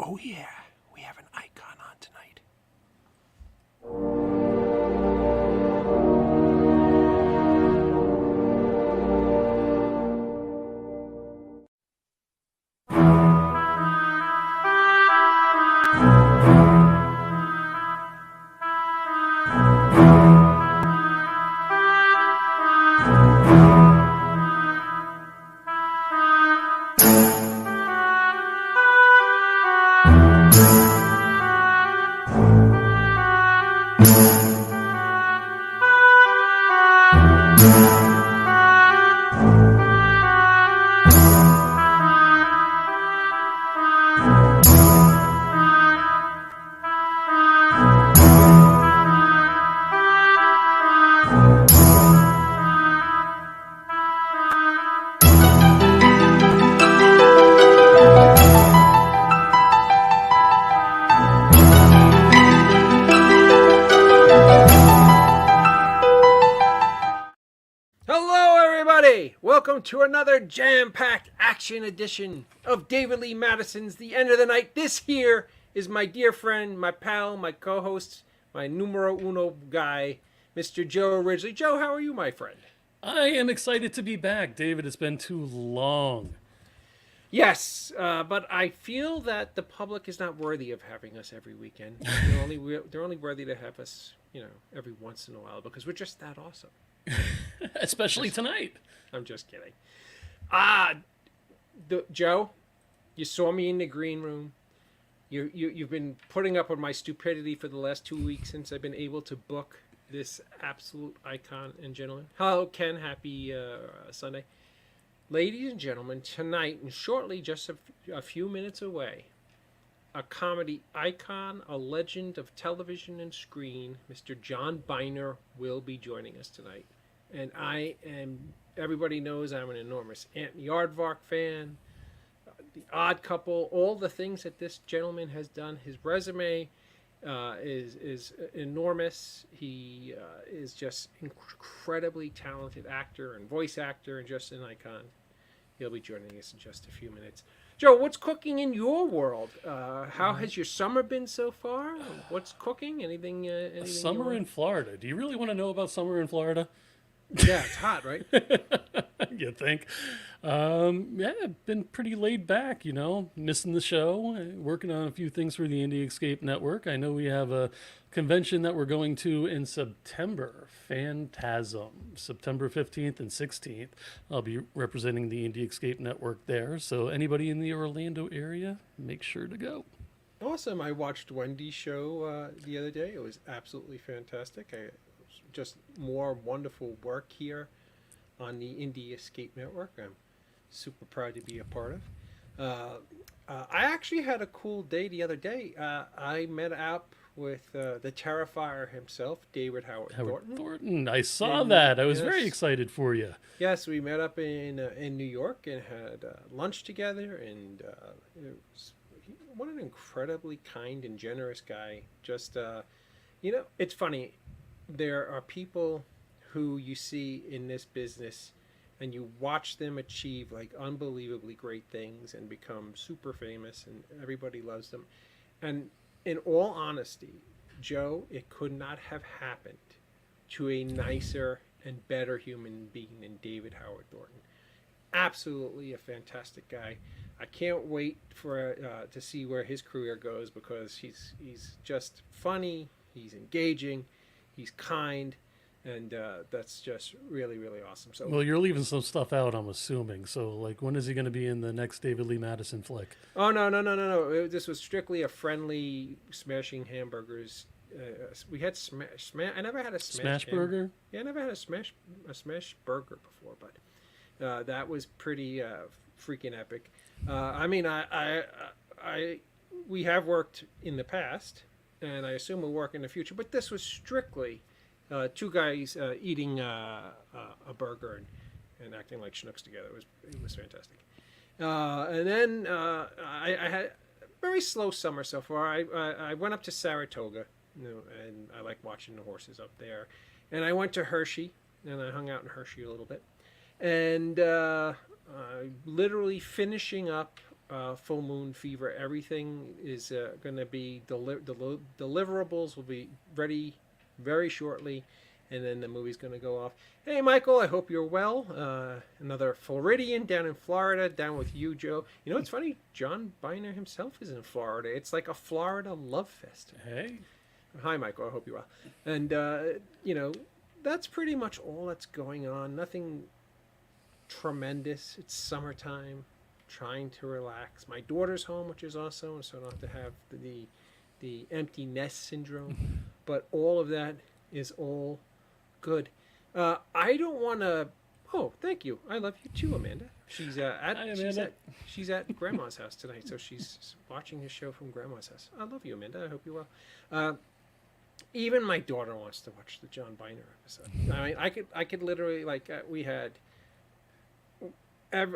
Oh yeah, we have an icon on tonight. Welcome to another jam-packed action edition of David Lee Madison's The End of the Night. This here is my dear friend, my pal, my co-host, my numero uno guy, Mr. Joe Ridgely. Joe, how are you, my friend? I am excited to be back, David. It's been too long. Yes, but I feel that the public is not worthy of having us every weekend. They're only worthy to have us, every once in a while because we're just that awesome. Especially tonight. I'm just kidding. Joe, you saw me in the green room. You've been putting up with my stupidity for the last 2 weeks since I've been able to book this absolute icon and gentleman. Hello, Ken. Happy Sunday. Ladies and gentlemen, tonight and shortly, just a few minutes away, a comedy icon, a legend of television and screen, Mr. John Byner will be joining us tonight. And everybody knows I'm an enormous Ant Yardvark fan, The Odd Couple, all the things that this gentleman has done. His resume is enormous. He is just incredibly talented actor and voice actor and just an icon. He'll be joining us in just a few minutes. Joe, what's cooking in your world? How has your summer been so far? What's cooking? Anything summer in Florida. Do you really want to know about summer in Florida? Yeah, it's hot, right? You think? Yeah, been pretty laid back, missing the show, working on a few things for the Indie Escape Network. I know we have a convention that we're going to in September, Phantasm, September 15th and 16th. I'll be representing the Indie Escape Network there, so anybody in the Orlando area, make sure to go. Awesome. I watched Wendy's show the other day. It was absolutely fantastic. Just more wonderful work here on the Indie Escape Network. I'm super proud to be a part of. I actually had a cool day the other day. I met up with the Terrifier himself, David Howard Thornton. I saw that. I was very excited for you. Yes, we met up in New York and had lunch together, and what an incredibly kind and generous guy. Just, it's funny. There are people who you see in this business and you watch them achieve like unbelievably great things and become super famous and everybody loves them. And in all honesty, Joe, it could not have happened to a nicer and better human being than David Howard Thornton. Absolutely a fantastic guy. I can't wait for to see where his career goes because he's just funny, he's engaging, he's kind, and that's just really, really awesome. So, well, you're leaving some stuff out, I'm assuming. So, like, when is he going to be in the next David Lee Madison flick? Oh, no. This was strictly a friendly smashing hamburgers. We had I never had a smash burger. Yeah, I never had a smash burger before, but that was pretty freaking epic. We have worked in the past, and I assume we'll work in the future. But this was strictly two guys eating a burger and acting like schnooks together. It was fantastic. And then I had a very slow summer so far. I went up to Saratoga, and I like watching the horses up there. And I went to Hershey, and I hung out in Hershey a little bit. And literally finishing up Full Moon Fever. Everything is going to be deliverables will be ready very shortly, and then the movie's going to go off. Hey, Michael, I hope you're well. Another Floridian down in Florida, down with you, Joe. You know, it's funny. John Byner himself is in Florida. It's like a Florida love fest. Hey. Hi, Michael. I hope you're well. And, you know, that's pretty much all that's going on. Nothing tremendous. It's summertime. Trying to relax. My daughter's home, which is awesome, so I don't have to have the empty nest syndrome. But all of that is all good. I don't want to. Oh, thank you. I love you too, Amanda. She's she's at Grandma's house tonight, so she's watching his show from Grandma's house. I love you, Amanda. I hope you're well. Even my daughter wants to watch the John Byner episode. I mean, I could literally we had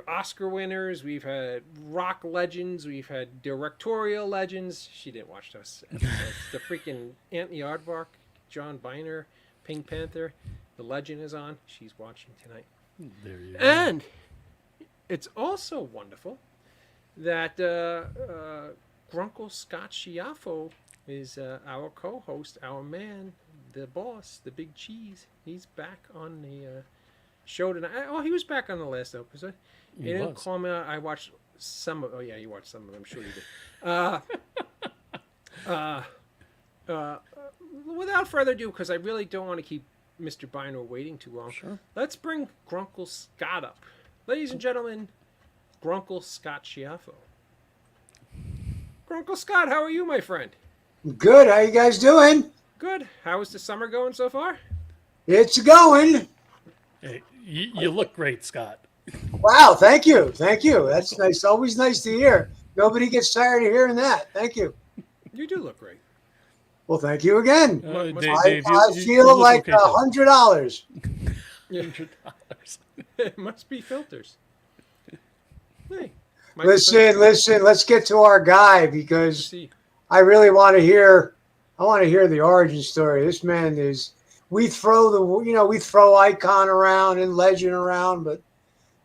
Oscar winners, we've had rock legends, we've had directorial legends. She didn't watch those episodes. The freaking Anthony Aardvark, John Byner, Pink Panther, the legend is on. She's watching tonight. There you go. And it's also wonderful that Grunkle Scott Schiaffo is our co-host, our man, the boss, the big cheese. He's back on the show tonight. Oh, he was back on the last episode. He didn't call me out. I watched some of. Oh yeah, you watched some of them. I'm sure you did. Without further ado, because I really don't want to keep Mr. Byner waiting too long. Sure. Let's bring Grunkle Scott up, ladies and gentlemen. Grunkle Scott Schiaffo. Grunkle Scott, how are you, my friend? Good. How you guys doing? Good. How is the summer going so far? It's going. Hey, you look great, Scott. Wow. Thank you. Thank you. That's nice. Always nice to hear. Nobody gets tired of hearing that. Thank you. You do look great. Well, thank you again. Dave, I feel like okay, $100. $100. It must be filters. Hey. Listen. Let's get to our guy because See. I really want to hear. I want to hear the origin story. This man is. We throw icon around and legend around, but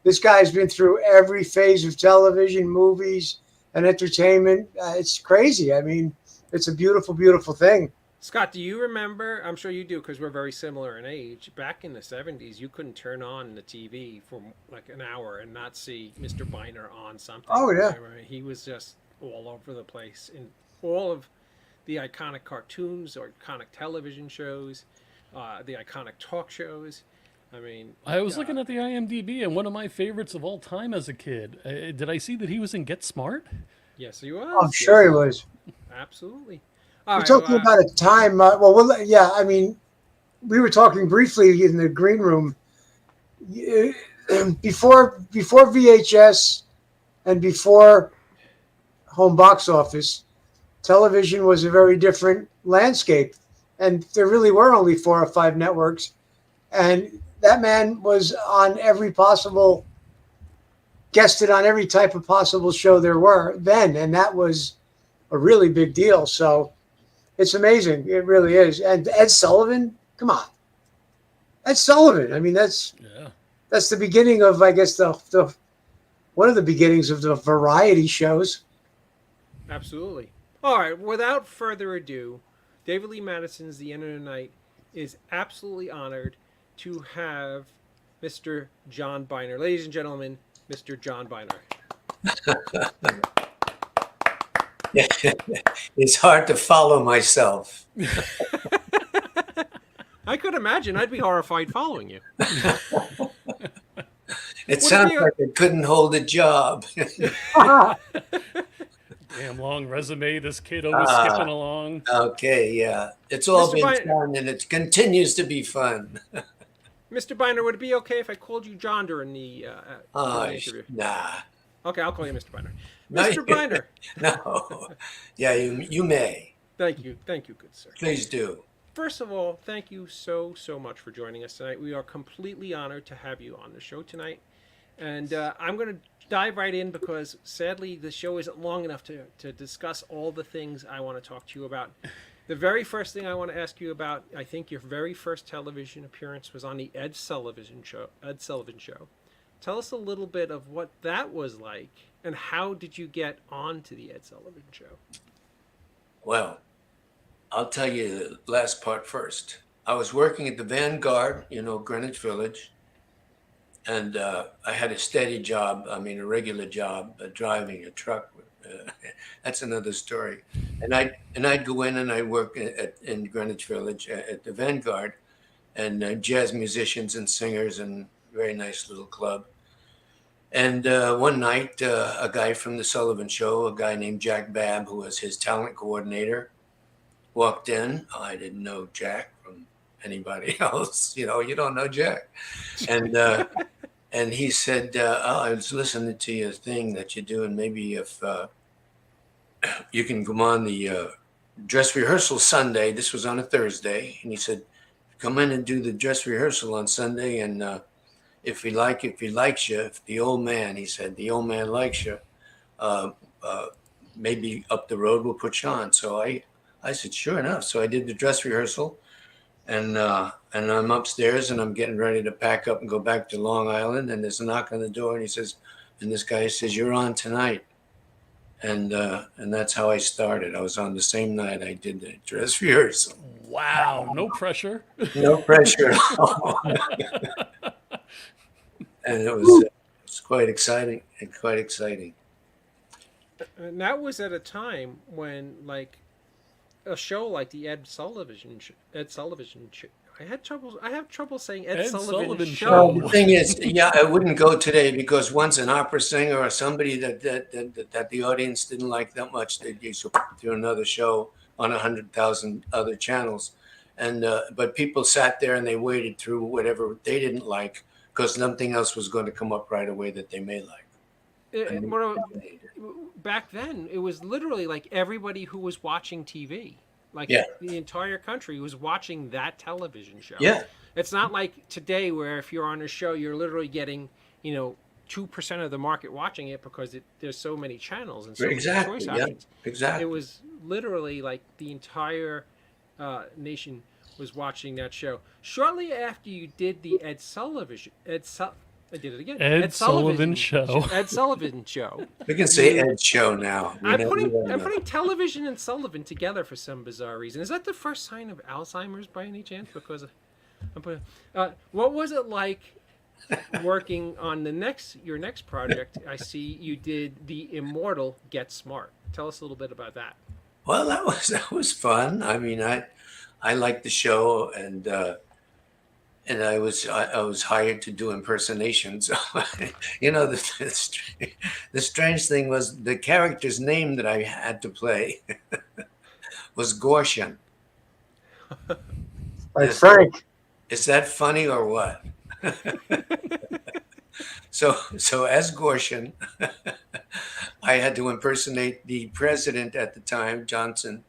this guy's been through every phase of television, movies, and entertainment. It's crazy. I mean, it's a beautiful, beautiful thing. Scott, do you remember? I'm sure you do because we're very similar in age. Back in the 70s, you couldn't turn on the TV for like an hour and not see Mr. Byner on something. Oh, yeah. I mean, he was just all over the place in all of the iconic cartoons or iconic television shows, the iconic talk shows. I mean, I was looking at the IMDb, and one of my favorites of all time as a kid. Did I see that he was in Get Smart? Yes, he was. I'm sure he was. Absolutely. We're talking about a time. Yeah. I mean, we were talking briefly in the green room before VHS and before home box office. Television was a very different landscape, and there really were only 4 or 5 networks, and that man was on every possible, guested on every type of possible show there were then, and that was a really big deal. So it's amazing. It really is. And Ed Sullivan, come on. Ed Sullivan. I mean, that's the beginning of, I guess, the one of the beginnings of the variety shows. Absolutely. All right. Without further ado, David Lee Madison's The End of the Night is absolutely honored to have Mr. John Byner. Ladies and gentlemen, Mr. John Byner. It's hard to follow myself. I could imagine. I'd be horrified following you. It sounds like I couldn't hold a job. Damn long resume. This kid always skipping along. Okay, yeah. It's all Mr. been Byner. fun, and it continues to be fun. Mr. Byner, would it be okay if I called you John during the interview? Nah. Okay, I'll call you Mr. Byner. No, Mr. Byner. No. Yeah, you may. Thank you, good sir. Please do. First of all, thank you so much for joining us tonight. We are completely honored to have you on the show tonight. And I'm going to dive right in because, sadly, the show isn't long enough to discuss all the things I want to talk to you about. The very first thing I want to ask you about, I think your very first television appearance was on the Ed Sullivan Show. Tell us a little bit of what that was like, and how did you get onto the Ed Sullivan Show? Well, I'll tell you the last part first. I was working at the Vanguard, Greenwich Village, and I had a steady job. I mean, a regular job, driving a truck. That's another story. And I'd go in and I work in Greenwich Village at the Vanguard, and jazz musicians and singers, and very nice little club. And one night, a guy from the Sullivan Show, a guy named Jack Babb, who was his talent coordinator, walked in. I didn't know Jack from anybody else. You don't know Jack. And he said, oh, I was listening to your thing that you do, and maybe if you can come on the dress rehearsal Sunday. This was on a Thursday. And he said, come in and do the dress rehearsal on Sunday, and if he likes you, if the old man, he said, the old man likes you, maybe up the road we'll put you on. So I said, sure enough. So I did the dress rehearsal, and I'm upstairs and I'm getting ready to pack up and go back to Long Island. And there's a knock on the door, and this guy says, you're on tonight. And that's how I started. I was on the same night I did the dress rehearsal. Wow, no pressure. No pressure at all. And it was quite exciting And that was at a time when, like, a show like the Ed Sullivan Show. I have trouble saying Ed Sullivan Show. The thing is, I wouldn't go today, because once an opera singer or somebody that the audience didn't like that much, they'd used to do another show on 100,000 other channels. And but people sat there and they waited through whatever they didn't like, because something else was going to come up right away that they may like. Back then, it was literally like everybody who was watching TV. Like the entire country was watching that television show. Yeah. It's not like today where if you're on a show, you're literally getting, 2% of the market watching it because there's so many channels and so many choice options. Exactly. It was literally like the entire nation was watching that show. Shortly after you did the Ed Sullivan Show. Ed Sullivan Show. Ed Sullivan Show. We can say Ed Show now. I'm putting television and Sullivan together for some bizarre reason. Is that the first sign of Alzheimer's by any chance? Because what was it like working on your next project? I see you did the immortal Get Smart. Tell us a little bit about that. Well, that was fun. I mean, I liked the show, and I was hired to do impersonations. The strange thing was the character's name that I had to play was Gorshin. Like Frank. Is that funny or what? So as Gorshin, I had to impersonate the president at the time, Johnson,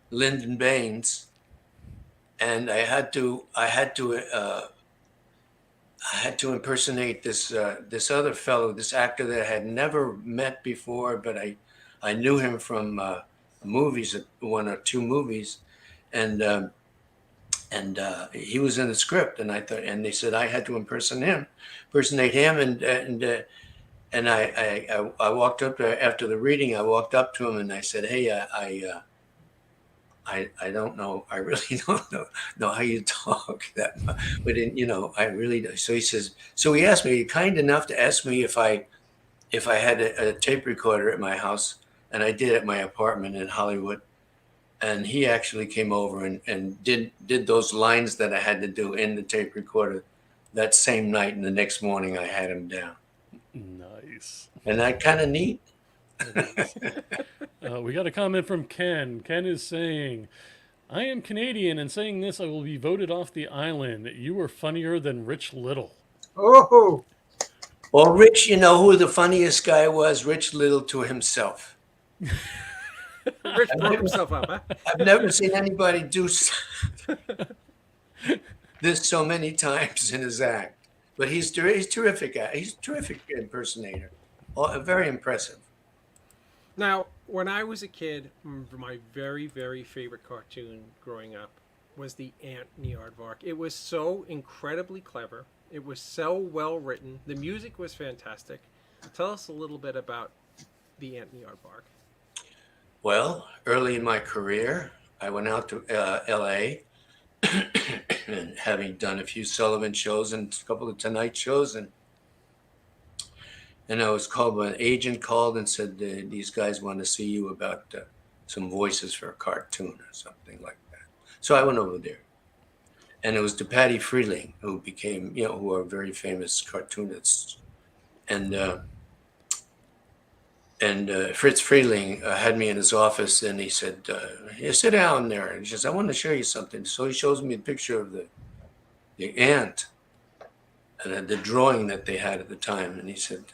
Lyndon Baines. And I had to impersonate this other fellow, this actor that I had never met before, but I knew him from movies, one or two movies, and he was in the script, and they said I had to impersonate him, and I walked up there after the reading. I walked up to him and I said, hey, I don't know. I really don't know how you talk that much. But I really do. So he asked me, kind enough to ask me if I had a tape recorder at my house, and I did at my apartment in Hollywood. And he actually came over and did those lines that I had to do in the tape recorder that same night, and the next morning I had him down. Nice. And that kind of neat. We got a comment from Ken. Ken is saying, I am Canadian, and saying this, I will be voted off the island. You were funnier than Rich Little. Oh. Well, Rich, who the funniest guy was? Rich Little to himself. Rich broke himself up, huh? I've never seen anybody do this so many times in his act. But he's terrific. He's a terrific impersonator. Very impressive. Now, when I was a kid, my very, very favorite cartoon growing up was the Ant and the Aardvark. It was so incredibly clever. It was so well written. The music was fantastic. Tell us a little bit about the Ant in the Aardvark. Well, early in my career, I went out to L.A. and having done a few Sullivan shows and a couple of Tonight shows, and I was called. An agent called and said these guys want to see you about some voices for a cartoon or something like that. So I went over there, and it was to Patty Freeling, who became, who are very famous cartoonists, and Fritz Freeling had me in his office, and he said, "You sit down there." And he says, "I want to show you something." So he shows me a picture of the ant and the drawing that they had at the time, and he said,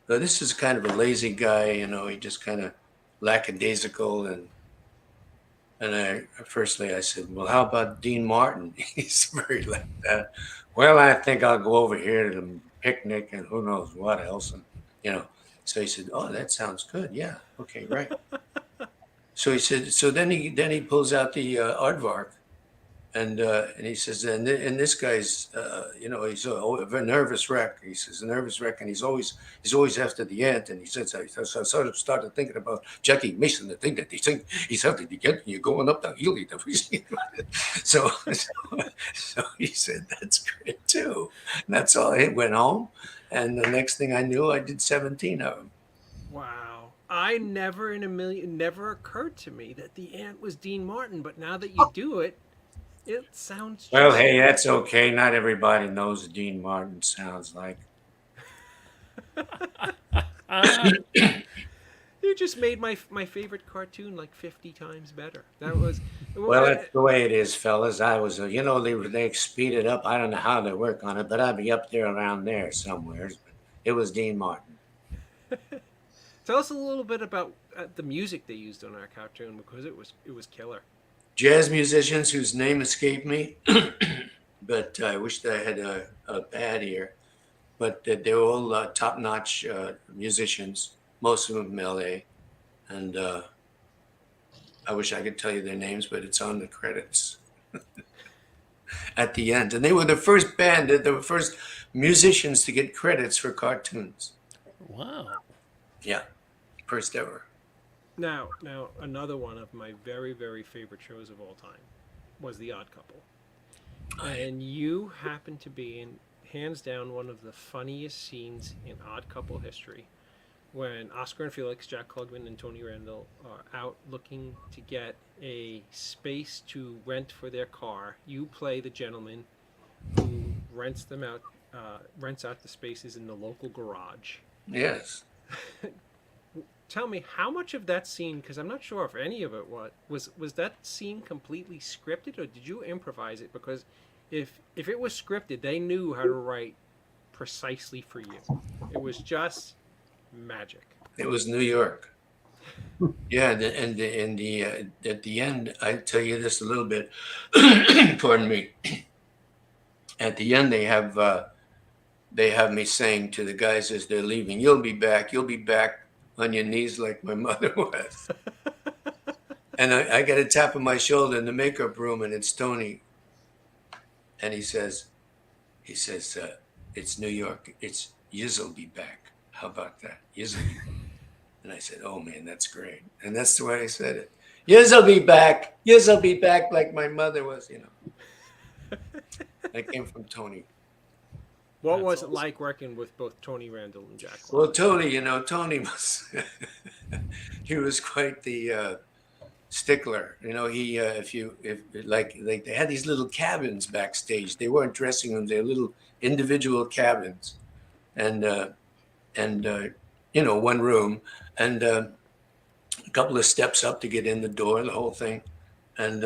"Well, this is kind of a lazy guy, he just kind of lackadaisical." And I said, "Well, how about Dean Martin?" He's very like that. "Well, I think I'll go over here to the picnic and who knows what else," and. So he said, "Oh, that sounds good. Yeah. Okay, right." So he said, so then he pulls out the aardvark, and he says, and this guy's, he's a nervous wreck. He says, a nervous wreck, and he's always after the ant. And he says, so I sort of started thinking about Jackie Mason, the thing that he's after the ant, and you're going up the hill. So he said, "That's great too." And that's all. It went home. And the next thing I knew, I did 17 of them. Wow. I never never occurred to me that the ant was Dean Martin, but now that you do it, it sounds Well, hey, that's okay. Not everybody knows what Dean Martin sounds like. You just made my favorite cartoon like 50 times better. That was Well, that's the way it is, fellas. I was, they speed it up. I don't know how they work on it, but I'd be up there around there somewhere. It was Dean Martin. Tell us a little bit about the music they used on our cartoon, because it was killer. Jazz musicians whose name escaped me, but I wish that I had a pad here. But they were all top-notch musicians, most of them from LA, and I wish I could tell you their names, but it's on the credits at the end. And they were the first band, they were first musicians to get credits for cartoons. Wow. Yeah, first ever. Now, another one of my very, very favorite shows of all time was The Odd Couple. And you happen to be in, hands down, one of the funniest scenes in Odd Couple history, when Oscar and Felix, Jack Klugman, and Tony Randall are out looking to get a space to rent for their car. You play the gentleman who rents out the spaces in the local garage. Yes. Tell me, how much of that scene, because I'm not sure if any of it was that scene completely scripted, or did you improvise it? Because if it was scripted, they knew how to write precisely for you. It was just magic. It was New York. Yeah, and at the end, I tell you this a little bit. Pardon me. At the end, they have me saying to the guys as they're leaving, "You'll be back on your knees like my mother was." And I get a tap on my shoulder in the makeup room, and it's Tony. And he says, "It's New York. It's you'll be back. How about that? You'll be back." And I said, "Oh man, that's great." And that's the way I said it. "You'll be back. You'll be back like my mother was." That came from Tony. What was it like working with both Tony Randall and Jack Klugman? Well, Tony was he was quite the stickler. If they had these little cabins backstage. They weren't dressing rooms; they were little individual cabins, and one room, and a couple of steps up to get in the door, the whole thing, and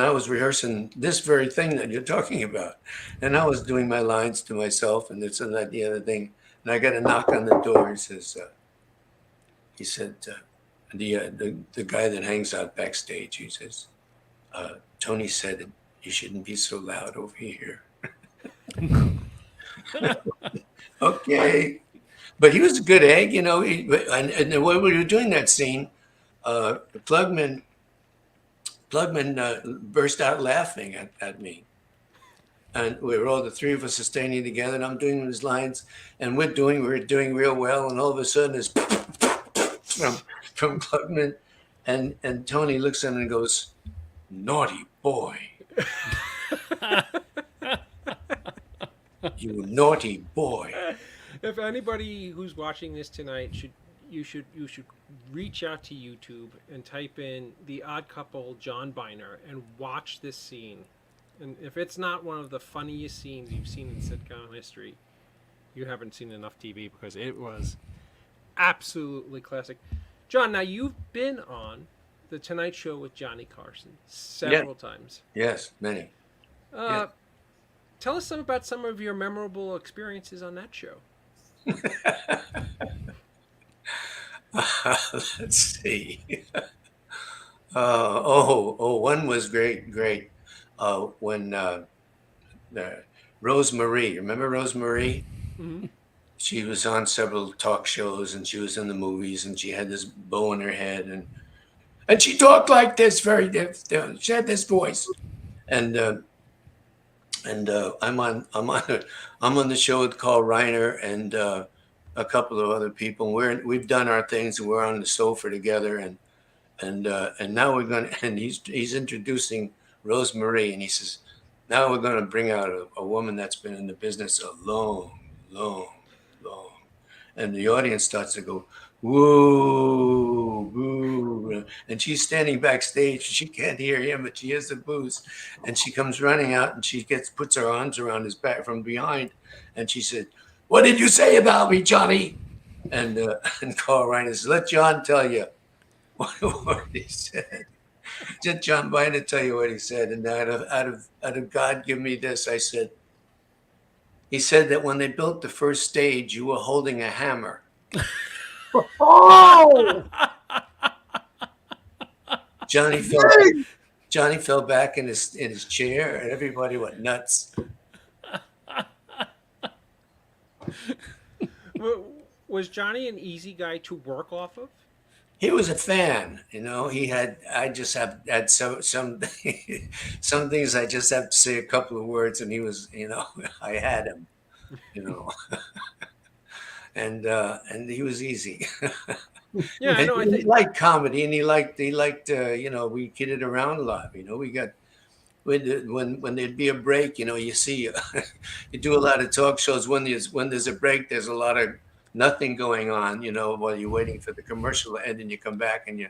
I was rehearsing this very thing that you're talking about, and I was doing my lines to myself, and it's the other thing, and I got a knock on the door. He said, the guy that hangs out backstage, he says, "Tony said you shouldn't be so loud over here." Okay. But he was a good egg, and when we were doing that scene, Plugman burst out laughing at me. and we were all the three of us are standing together, and I'm doing these lines, and we're doing real well, and all of a sudden it's from Klugman, and Tony looks at him and goes, "Naughty boy, you naughty boy." If anybody who's watching this tonight you should reach out to YouTube and type in The Odd Couple John Byner and watch this scene. And if it's not one of the funniest scenes you've seen in sitcom history, you haven't seen enough TV, because it was absolutely classic. John, now you've been on The Tonight Show with Johnny Carson several times. Yes, many. Yes. Tell us about some of your memorable experiences on that show. Let's see. One was great. When Rosemarie, remember Rosemarie? Mm-hmm. She was on several talk shows, and she was in the movies, and she had this bow in her head, and she talked like this, she had this voice, and I'm on the show with Carl Reiner and a couple of other people. We've done our things, and we're on the sofa together, and now we're going to, and he's introducing Rosemarie, and he says, now we're going to bring out a woman that's been in the business a long, and the audience starts to go, woo, boo, and she's standing backstage. She can't hear him, but she hears the boos, and she comes running out, and she puts her arms around his back from behind, and she said, "What did you say about me, Johnny?" And Carl Reiner says, "Let John tell you what he said." Let John Byner tell you what he said. And out of God, give me this. I said, he said that when they built the first stage, you were holding a hammer. Oh! Johnny fell back in his chair, and everybody went nuts. Was Johnny an easy guy to work off of? He was a fan, I just had some some things I just have to say a couple of words, and he was, I had him, and he was easy. Yeah, I know. He liked comedy, and he liked we kidded around a lot. We got when there'd be a break, you see, you do a lot of talk shows when there's a break. There's a lot of nothing going on, while you're waiting for the commercial to end, and you come back and you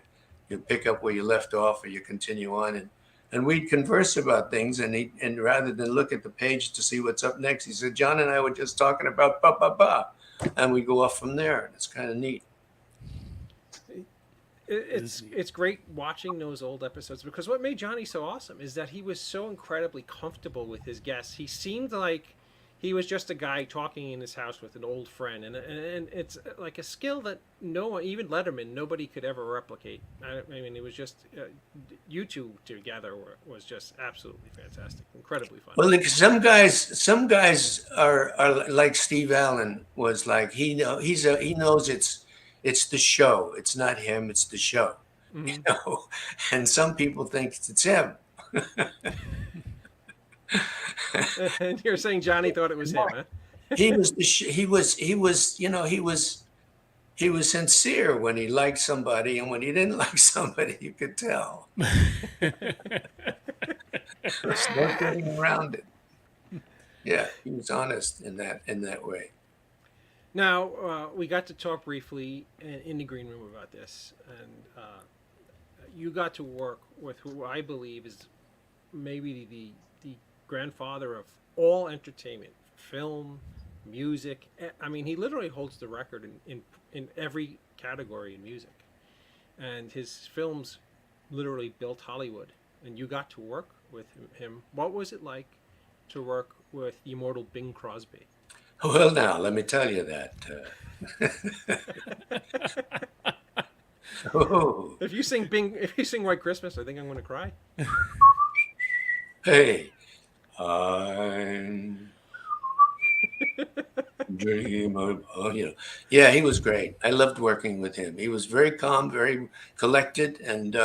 pick up where you left off, or you continue on, and we'd converse about things, and rather than look at the page to see what's up next, he said, "John and I were just talking about ba ba ba," and we go off from there, and it's kind of neat. It's great watching those old episodes, because what made Johnny so awesome is that he was so incredibly comfortable with his guests. He seemed like he was just a guy talking in his house with an old friend, and it's like a skill that no one, even Letterman, nobody could ever replicate. I mean, it was just you two together was just absolutely fantastic, incredibly fun. Well, like some guys are like Steve Allen was like, he knows it's the show, it's not him, it's the show, Mm-hmm. and some people think it's him. And you're saying Johnny thought it was him, huh? He was sincere when he liked somebody, and when he didn't like somebody, you could tell. There's no getting around it. Yeah, he was honest in that way. Now, we got to talk briefly in the green room about this, and you got to work with who I believe is maybe the grandfather of all entertainment, film, music. I mean, he literally holds the record in every category in music, and his films literally built Hollywood. And you got to work with him. What was it like to work with the immortal Bing Crosby? Well, now let me tell you that. Oh. If you sing White Christmas, I think I'm going to cry. Hey, I'm dream of, yeah, he was great. I loved working with him. He was very calm, very collected, and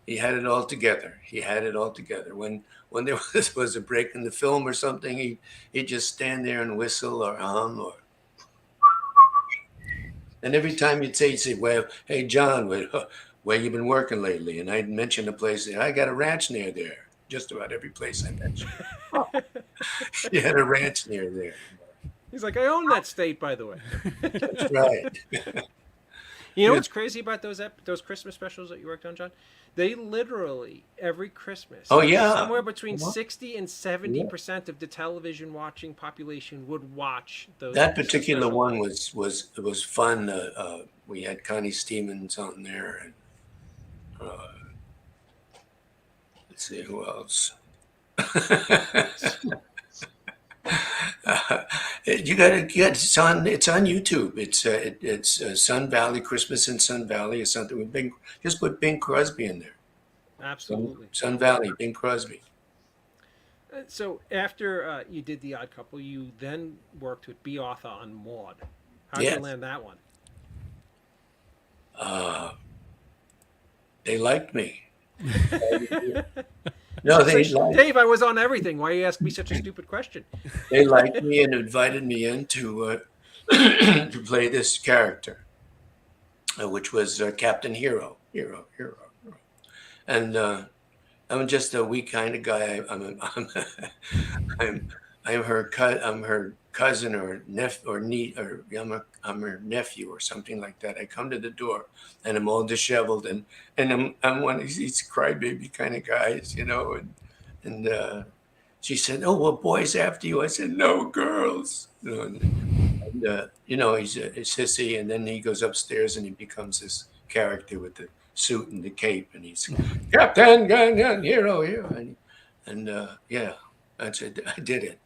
He had it all together. He had it all together. When there was a break in the film or something, he'd just stand there and whistle or hum or. And every time he'd say, "Well, hey John, where you been working lately?" And I'd mention a place that I got a ranch near there. Just about every place I mentioned, he had a ranch near there. He's like, I own that state, by the way. That's right. You know Yeah. what's crazy about those Christmas specials that you worked on, John? They literally every Christmas, Oh yeah. somewhere between Uh-huh. 60 and 70% of the television watching population would watch those. That Christmas particular special one nights. was fun. We had Connie Stevens on there, and let's see who else. You got to get it's on YouTube. It's Sun Valley, Christmas in Sun Valley or something with Bing. Just put Bing Crosby in there. Absolutely. Sun Valley, Bing Crosby. So after you did The Odd Couple, you then worked with B. Arthur on Maud. How'd Yes. you land that one? They liked me. No, they liked. Dave, I was on everything. Why you ask me such a stupid question? They liked me and invited me in to to play this character, which was Captain Hero. And I'm just a weak kind of guy. I'm her cousin or I'm her nephew or something like that. I come to the door and I'm all disheveled and I'm one of these crybaby kind of guys, and she said, "Oh, well, boys after you." I said, "No, girls." He's a sissy, and then he goes upstairs and he becomes this character with the suit and the cape, and he's Captain Gun Hero here, and yeah, that's it. I did it.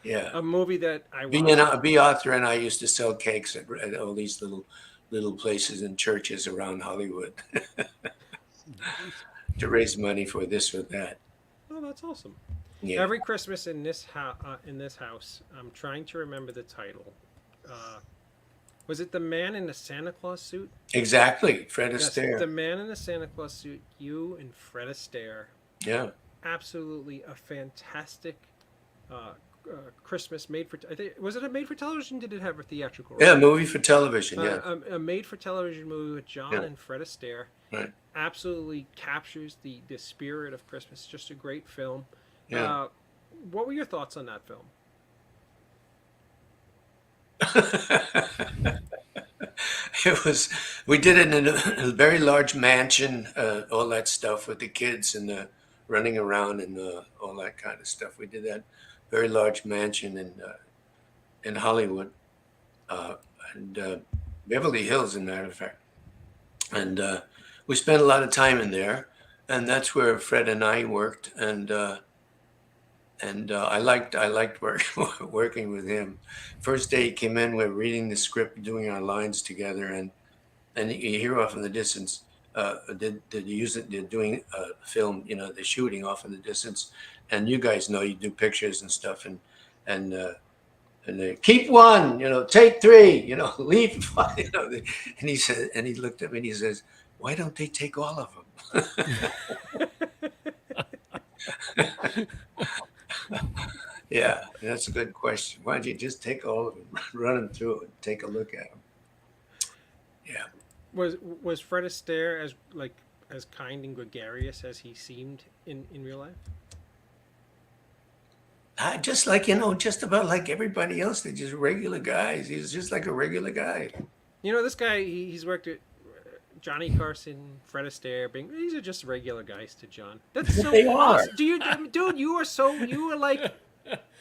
Yeah. A movie that I watched. B. Arthur and I used to sell cakes at all these little places and churches around Hollywood to raise money for this or that. Oh, that's awesome. Yeah. Every Christmas in this house, I'm trying to remember the title. Was it The Man in the Santa Claus Suit? Exactly. Fred Yes, Astaire. The Man in the Santa Claus Suit. You and Fred Astaire. Yeah. Absolutely a fantastic Christmas made for. I think was it a made for television? Did it have a theatrical? Yeah, movie for television. Yeah. A made for television movie with John Yeah. and Fred Astaire. Right. Absolutely captures the spirit of Christmas. Just a great film. Yeah. What were your thoughts on that film? It was. We did it in a very large mansion. All that stuff with the kids and running around and all that kind of stuff. We did that very large mansion in Hollywood and Beverly Hills, as a matter of fact. And we spent a lot of time in there, and that's where Fred and I worked. And I liked working with him. First day he came in, we were reading the script, doing our lines together, and you hear off in the distance. They're doing film, they're shooting off in the distance, and you guys know you do pictures and stuff, and they keep one, take three, leave five, and he said, and he looked at me and he says, "Why don't they take all of them?" Yeah, that's a good question. Why don't you just take all of them, run them through and take a look at them? Yeah. Was Fred Astaire as kind and gregarious as he seemed in real life? Just like, just about like everybody else. They're just regular guys. He's just like a regular guy. This guy, he's worked with Johnny Carson, Fred Astaire. These are just regular guys to John. That's so They are. awesome. Dude, you are like.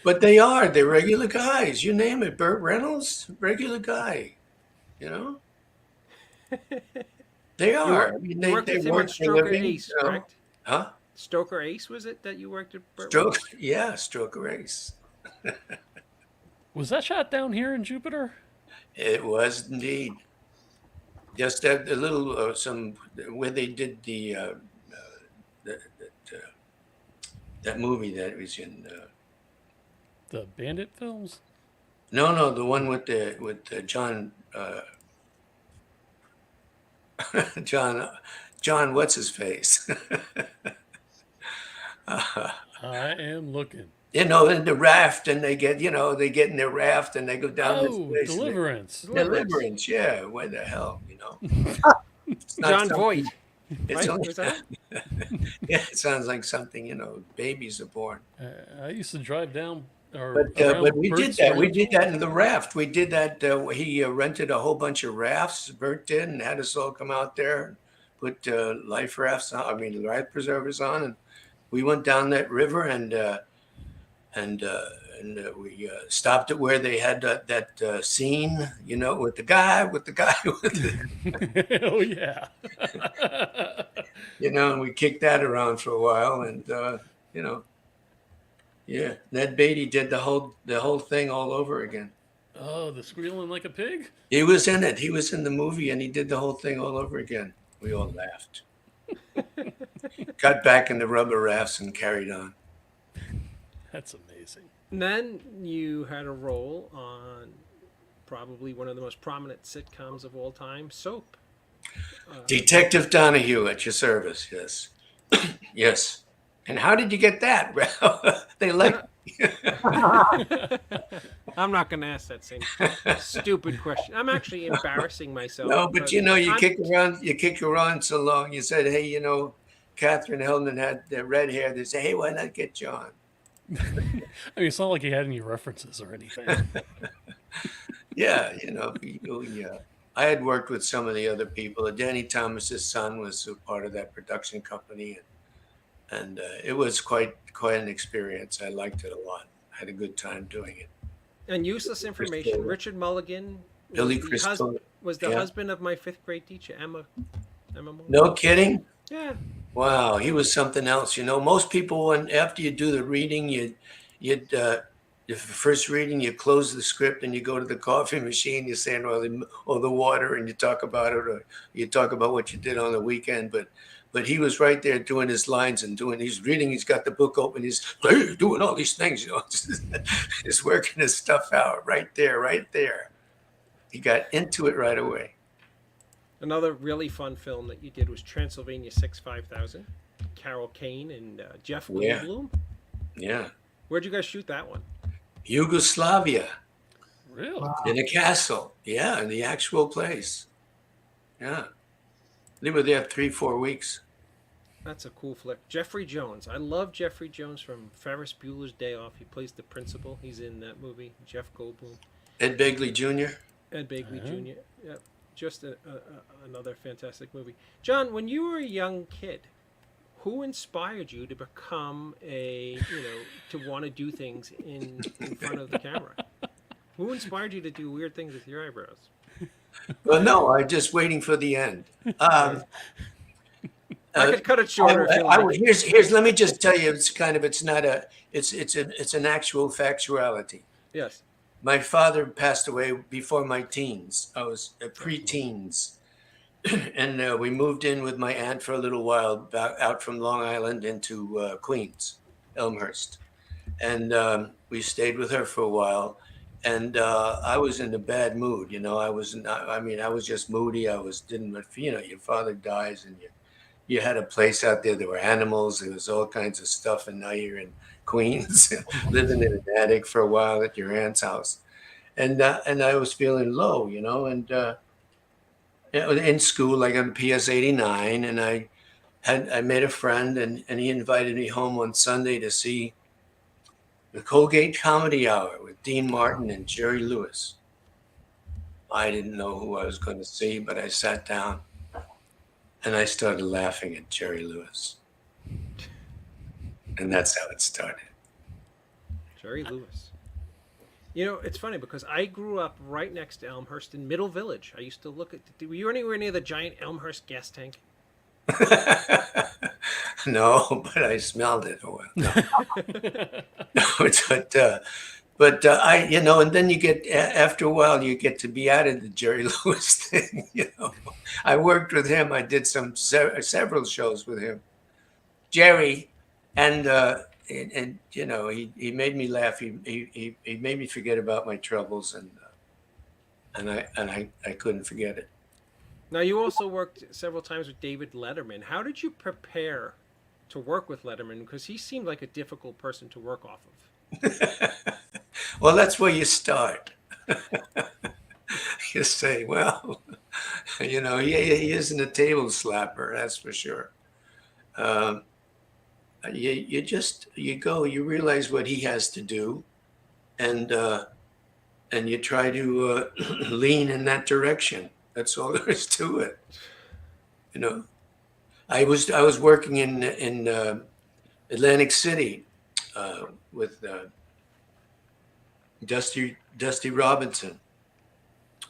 But they're regular guys. You name it. Burt Reynolds, regular guy. They are. You worked with him on work for a Stroker living, Ace, correct? Huh? Stoker Ace, was it that you worked with? Stroker Ace. Was that shot down here in Jupiter? It was indeed. Just a little where they did that movie that was in. The Bandit films? No, the one with John. John, John, what's his face? I am looking. In the raft, and they get in their raft and they go down this Oh, place. Deliverance. Deliverance, yeah. Where the hell, It's not John something- Voight. It's Right? only, Was that? yeah, it sounds like something, babies are born. I used to drive down or But we Burt did that. We Springs did all the that in the time. raft. We did that. He rented a whole bunch of rafts. Bert did, and had us all come out there, put life rafts on. I mean, life preservers on, and we went down that river and we stopped it where they had that scene, with the guy with the, Oh yeah. and we kicked that around for a while, and yeah, Ned Beatty did the whole thing all over again. Oh, the squealing like a pig? He was in it. He was in the movie, and he did the whole thing all over again. We all laughed. Got back in the rubber rafts and carried on. That's amazing. And then you had a role on probably one of the most prominent sitcoms of all time, Soap. Detective Donahue at your service. Yes. Yes. And how did you get that? They like. I'm not going to ask that same stupid question. I'm actually embarrassing myself. No, but you kick around so long. You said, hey, Catherine Hellman had the red hair. They say, hey, why not get John? I mean, it's not like he had any references or anything. Yeah, I had worked with some of the other people. Danny Thomas's son was a part of that production company, and it was quite an experience. I liked it a lot. I had a good time doing it. And useless information. Crystal. Richard Mulligan Billy Crystal. was the Yeah. husband of my fifth grade teacher, Emma Mulligan. No kidding. Yeah. Wow, he was something else. Most people, after you do the reading, you'd the first reading, you close the script and you go to the coffee machine. You say, "Oh, the water," and you talk about it, or you talk about what you did on the weekend. But he was right there doing his lines and he's reading. He's got the book open. He's doing all these things, just working his stuff out right there. He got into it right away. Another really fun film that you did was Transylvania 65000. Carol Kane and Jeff Yeah. Goldblum. Yeah, Where'd you guys shoot that one? Yugoslavia. Really? In a castle. Yeah, in the actual place. Yeah. They were there 3-4 weeks. That's a cool flick. Jeffrey Jones. I love Jeffrey Jones from Ferris Bueller's Day Off. He plays the principal. He's in that movie. Jeff Goldblum. Ed Begley Jr. Ed Begley Uh-huh. Jr. Yep. Just another fantastic movie. John, when you were a young kid, who inspired you to become to want to do things in front of the camera? Who inspired you to do weird things with your eyebrows? Well, no, I'm just waiting for the end. I could cut it shorter if you like. Here's. Let me just tell you. It's an actual factuality. Yes. My father passed away before my teens. I was pre-teens, and we moved in with my aunt for a little while, out from Long Island into Queens, Elmhurst, and we stayed with her for a while. And I was in a bad mood, I was just moody. Your father dies, and you had a place out there. There were animals. There was all kinds of stuff, and now you're in Queens, living in an attic for a while at your aunt's house, and I was feeling low, and in school I got a PS 89, and I made a friend, and he invited me home on Sunday to see the Colgate Comedy Hour with Dean Martin and Jerry Lewis. I didn't know who I was going to see, but I sat down and I started laughing at Jerry Lewis. And that's how it started. Jerry Lewis. It's funny because I grew up right next to Elmhurst in Middle Village. I used to look at. Were you anywhere near the giant Elmhurst gas tank? No, but I smelled it. Oh, well, no. But I, and then you get, after a while, you get to be out of the Jerry Lewis thing. I worked with him. I did several shows with him, Jerry, and he made me laugh. He made me forget about my troubles, and I couldn't forget it. Now, you also worked several times with David Letterman. How did you prepare to work with Letterman? Because he seemed like a difficult person to work off of. Well, that's where you start. You say, well, he isn't a table slapper, that's for sure. Um, you realize what he has to do, and you try to lean in that direction. That's all there is to it. You know, I was working in Atlantic City with Dusty Robinson,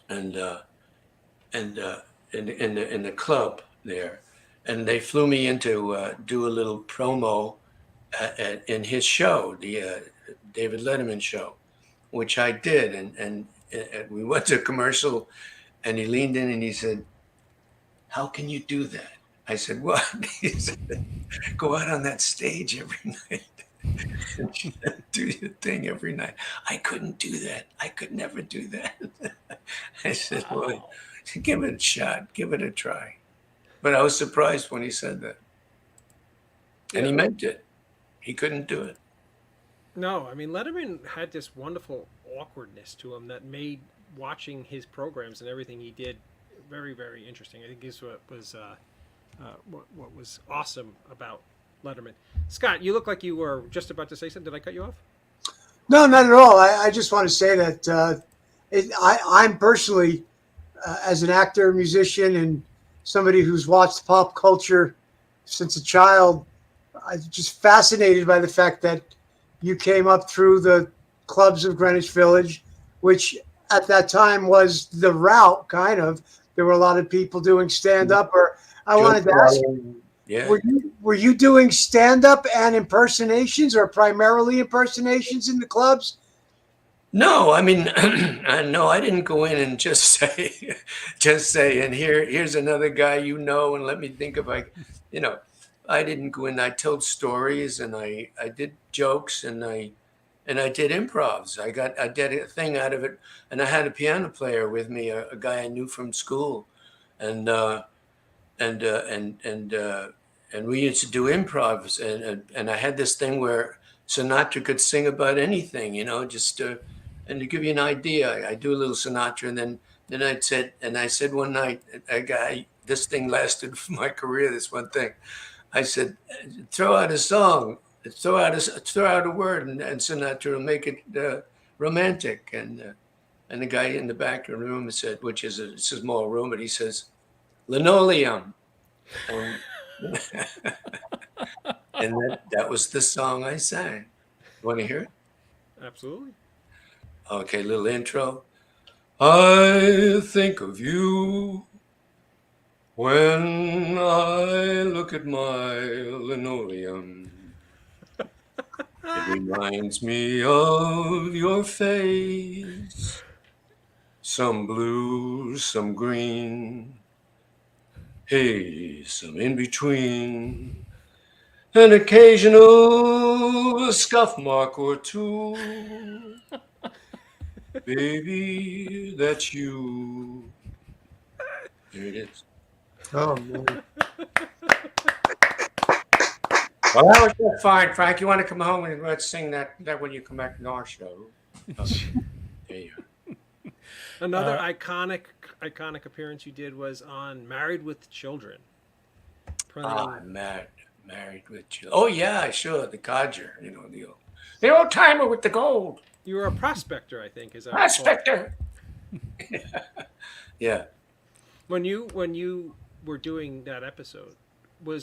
and in the club there, and they flew me in to do a little promo in his show, the David Letterman show, which I did, and we went to a commercial, and he leaned in and he said, "How can you do that?" I said, "What?" He said, "Go out on that stage every night and do your thing every night." I couldn't do that. I could never do that. I said, "Well, give it a shot. Give it a try." But I was surprised when he said that. And he meant it. He couldn't do it. No, I mean, Letterman had this wonderful awkwardness to him that made watching his programs and everything he did very, very interesting. I think this what was awesome about Letterman. Scott, you look like you were just about to say something. Did I cut you off? No, not at all. I just want to say that I'm personally, as an actor, musician, and somebody who's watched pop culture since a child, I'm just fascinated by the fact that you came up through the clubs of Greenwich Village, which at that time was the route, kind of. There were a lot of people doing stand-up. Or I wanted to ask you, Yeah. were you doing stand-up and impersonations, or primarily impersonations in the clubs? No, I mean, no, I didn't go in and just say, and here's another guy, and let me think if I didn't go in. I told stories, and I did jokes, and I did improvs. I did a thing out of it, and I had a piano player with me, a guy I knew from school, and we used to do improvs, and I had this thing where Sinatra could sing about anything, just and to give you an idea, I do a little Sinatra, and then I said one night, this thing lasted for my career. This one thing, I said, throw out a song, throw out a word, and Sinatra will make it romantic. And the guy in the back of the room said, which is a small room, but he says, linoleum. And, and that was the song I sang. Want to hear it? Absolutely. Okay, little intro. I think of you when I look at my linoleum. It reminds me of your face, some blue, some green, hey, some in between, an occasional scuff mark or two. Baby, that's you. There it is. Oh, man. Well, that was just fine, Frank. You want to come home and let's sing that when you come back to our show. Okay. There you go. Another iconic appearance you did was on Married with Children. Married with children. Oh yeah, sure. The codger, the old timer with the gold. You were a prospector, I think, is that Prospector. Yeah. When you were doing that episode, were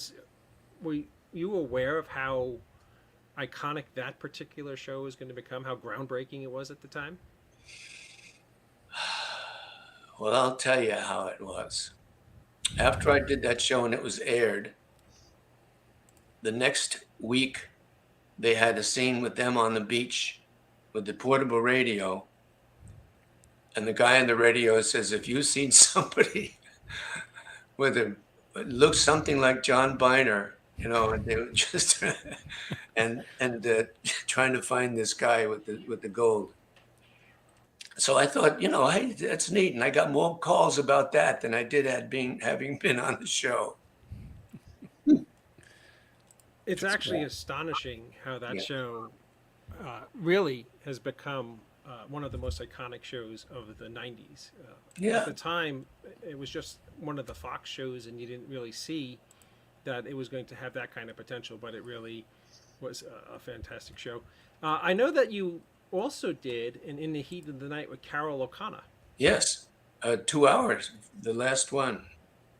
you aware of how iconic that particular show was going to become? How groundbreaking it was at the time? Well, I'll tell you how it was. After I did that show and it was aired, the next week they had a scene with them on the beach with the portable radio. And the guy on the radio says, if you've seen somebody looks something like John Byner, and they were just and trying to find this guy with the gold. So I thought, hey, that's neat. And I got more calls about that than I did having been on the show. It's actually astonishing how that Yeah. show really has become one of the most iconic shows of the 90s. Yeah. At the time, it was just one of the Fox shows, and you didn't really see that it was going to have that kind of potential, but it really was a fantastic show. I know that you also did an In the Heat of the Night with Carol O'Connor. Yes. 2 hours, the last one.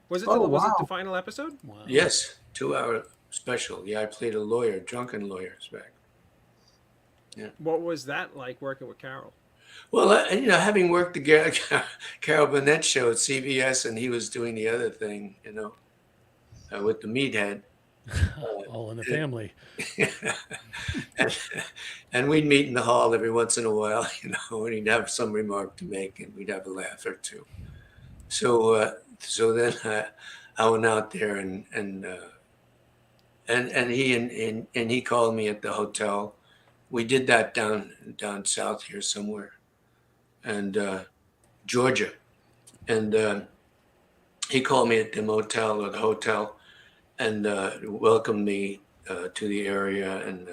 Was it Oh, was it wow. the final episode? Wow. Yes. 2 hour special. Yeah. I played a lawyer, drunken lawyers back. What was that like working with Carol? Well, having worked the Carol Burnett show at CBS, and he was doing the other thing, with the meathead. All in the family. and we'd meet in the hall every once in a while, and he'd have some remark to make, and we'd have a laugh or two. So then I went out there, and he called me at the hotel. We did that down south here somewhere, and Georgia, and he called me at the motel or the hotel, and welcomed me to the area, and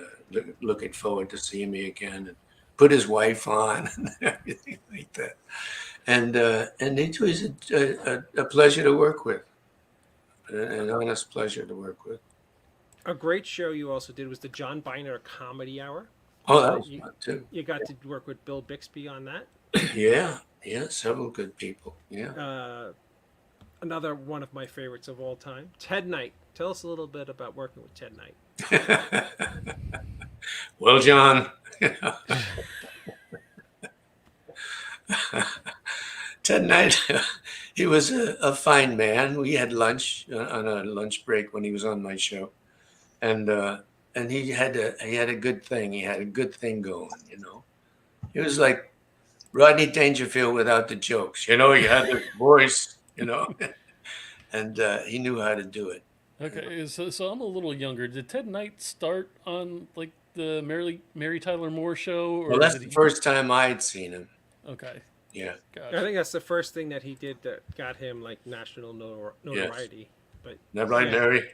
looking forward to seeing me again, and put his wife on and everything like that. And it was a pleasure to work with, an honest pleasure to work with. A great show you also did was the John Byner Comedy Hour. Oh, that was fun too. You got to work with Bill Bixby on that. Yeah, several good people. Yeah. Another one of my favorites of all time, Ted Knight. Tell us a little bit about working with Ted Knight. Well, John, Ted Knight, he was a fine man. We had lunch on a lunch break when he was on my show, and he had a good thing. He had a good thing going. He was like Rodney Dangerfield without the jokes. He had this voice. And he knew how to do it. Okay, so I'm a little younger. Did Ted Knight start on like the Mary Tyler Moore show? Or Well, that's the first time I'd seen him. Okay. Yeah. Gotcha. I think that's the first thing that he did that got him like national notoriety. But That right, Mary?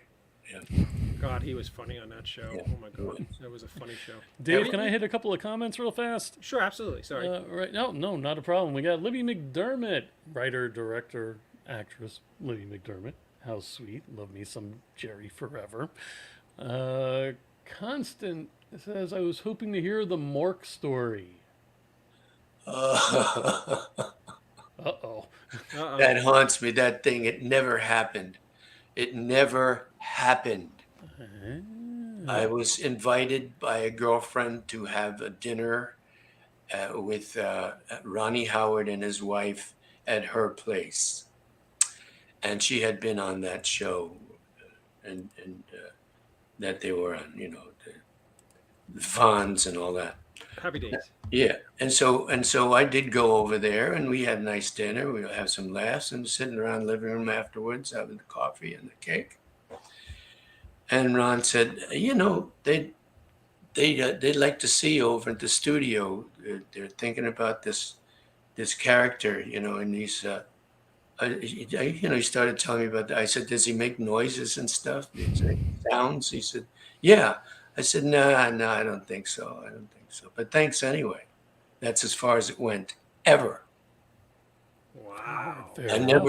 God, he was funny on that show. Yeah. Oh my God, that was a funny show. Dave, can I hit a couple of comments real fast? Sure, absolutely. Sorry. Right. No, not a problem. We got Libby McDermott, writer, director, actress. Libby McDermott. How sweet. Love me some Jerry forever. Constant says, I was hoping to hear the Mork story. Uh-oh. That haunts me, that thing. It never happened. It never happened. I was invited by a girlfriend to have a dinner with Ronnie Howard and his wife at her place. And she had been on that show, and that they were on, the Fonz and all that. Happy Days. Yeah, and so I did go over there, and we had a nice dinner. We have some laughs, and sitting around the living room afterwards, having the coffee and the cake. And Ron said, they'd like to see you over at the studio. They're thinking about this character, and he's. He started telling me about that. I said, does he make noises and stuff? Sounds? He said, yeah. I said, no, I don't think so. I don't think so. But thanks anyway. That's as far as it went, ever. Wow. Fair I enough.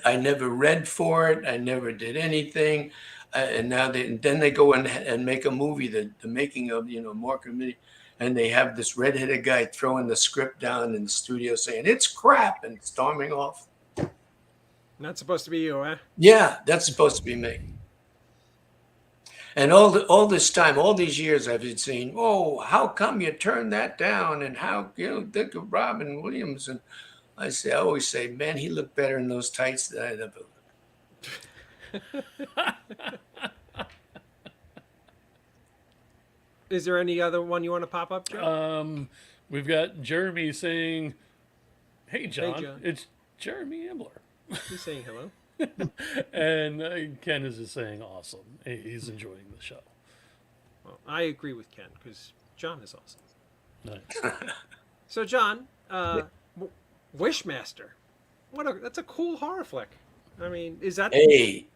never read for it. I never did anything. And now then they go and make a movie, the making of, Mork and Minnie. And they have this redheaded guy throwing the script down in the studio saying, it's crap, and storming off. Not supposed to be you, eh? Yeah, that's supposed to be me. And all this time, all these years, I've been saying, "Oh, how come you turned that down?" And how think of Robin Williams? And I always say, "Man, he looked better in those tights than I'd ever looked." Is there any other one you want to pop up, Joe? We've got Jeremy saying, "Hey John, John. it's Jeremy Ambler." He's saying hello. And Ken is just saying awesome. He's enjoying the show. Well, I agree with Ken because John is awesome. Nice. So, John, Wishmaster. That's a cool horror flick. I mean, is that Hey,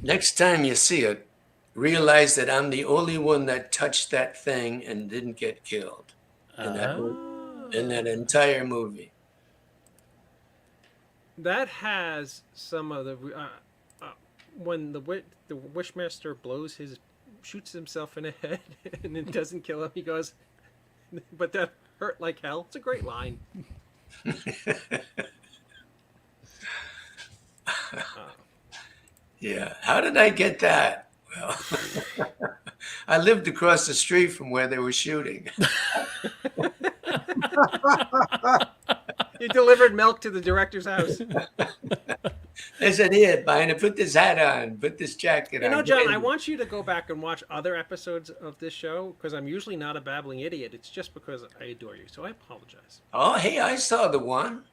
next time you see it, realize that I'm the only one that touched that thing and didn't get killed in that entire movie. that has some of the when the Wishmaster shoots himself in the head and it doesn't kill him. He goes, "But that hurt like hell." It's a great line. Yeah. How did I get that? Well, I lived across the street from where they were shooting. He delivered milk to the director's house. I said, "Here, Byner, put this hat on, put this jacket on." You know, John, I want you to go back and watch other episodes of this show because I'm usually not a babbling idiot. It's just because I adore you, so I apologize. Oh, hey, I saw the one.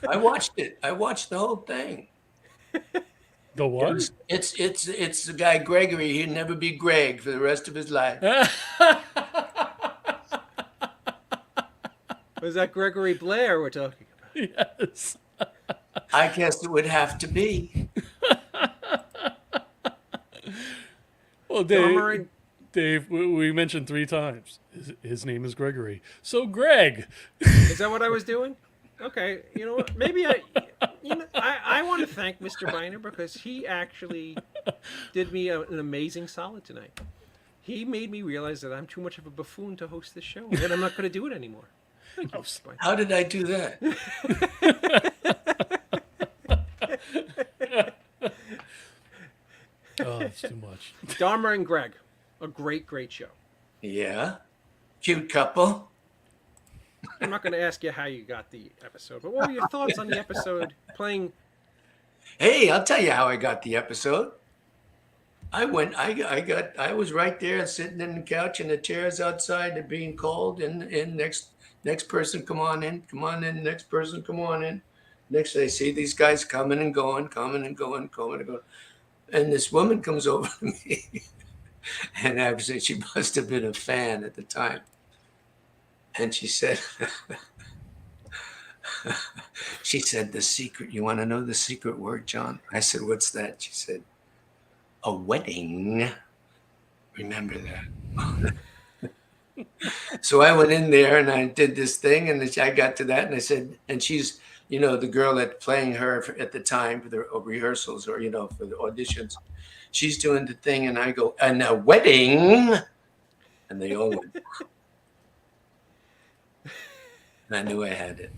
I watched it. I watched the whole thing. The what? It's the guy Gregory. He'd never be Greg for the rest of his life. Was that Gregory Blair we're talking about? Yes. I guess it would have to be. Well, Dave, we mentioned 3 times. His name is Gregory. So, Greg. Is that what I was doing? Okay, you know what? Maybe I want to thank Mr. Byner because he actually did me an amazing solid tonight. He made me realize that I'm too much of a buffoon to host this show, and I'm not going to do it anymore. Thank you, Mr. Byner. How did I do that? Oh, that's too much. Dahmer and Greg, a great show. Yeah. Cute couple. I'm not going to ask you how you got the episode, but what were your thoughts on the episode playing? Hey, I'll tell you how I got the episode. I was right there sitting in the couch and the chairs outside, they're being called and next person, come on in, next person, come on in. Next I see these guys coming and going. And this woman comes over to me and actually she must have been a fan at the time. And she said, the secret, you want to know the secret word, John? I said, what's that? She said, a wedding. Remember that. So I went in there and I did this thing and I got to that and I said, and she's, the girl that's playing her at the time for the rehearsals or, for the auditions, she's doing the thing and I go, and a wedding. And they all went. And I knew I had it.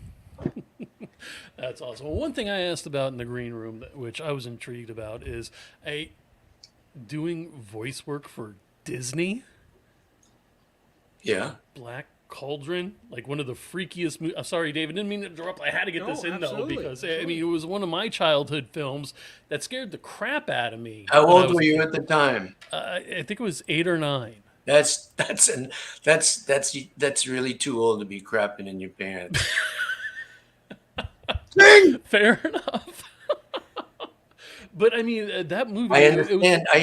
That's awesome. Well, one thing I asked about in the green room, which I was intrigued about, is doing voice work for Disney. Yeah. Black Cauldron, like one of the freakiest movies. I'm sorry, David, didn't mean to interrupt. I had to get this in, absolutely, though, because absolutely. I mean, it was one of my childhood films that scared the crap out of me. How old were you at the time? I think it was 8 or 9. That's really too old to be crapping in your pants. Fair enough. But I mean, that movie. I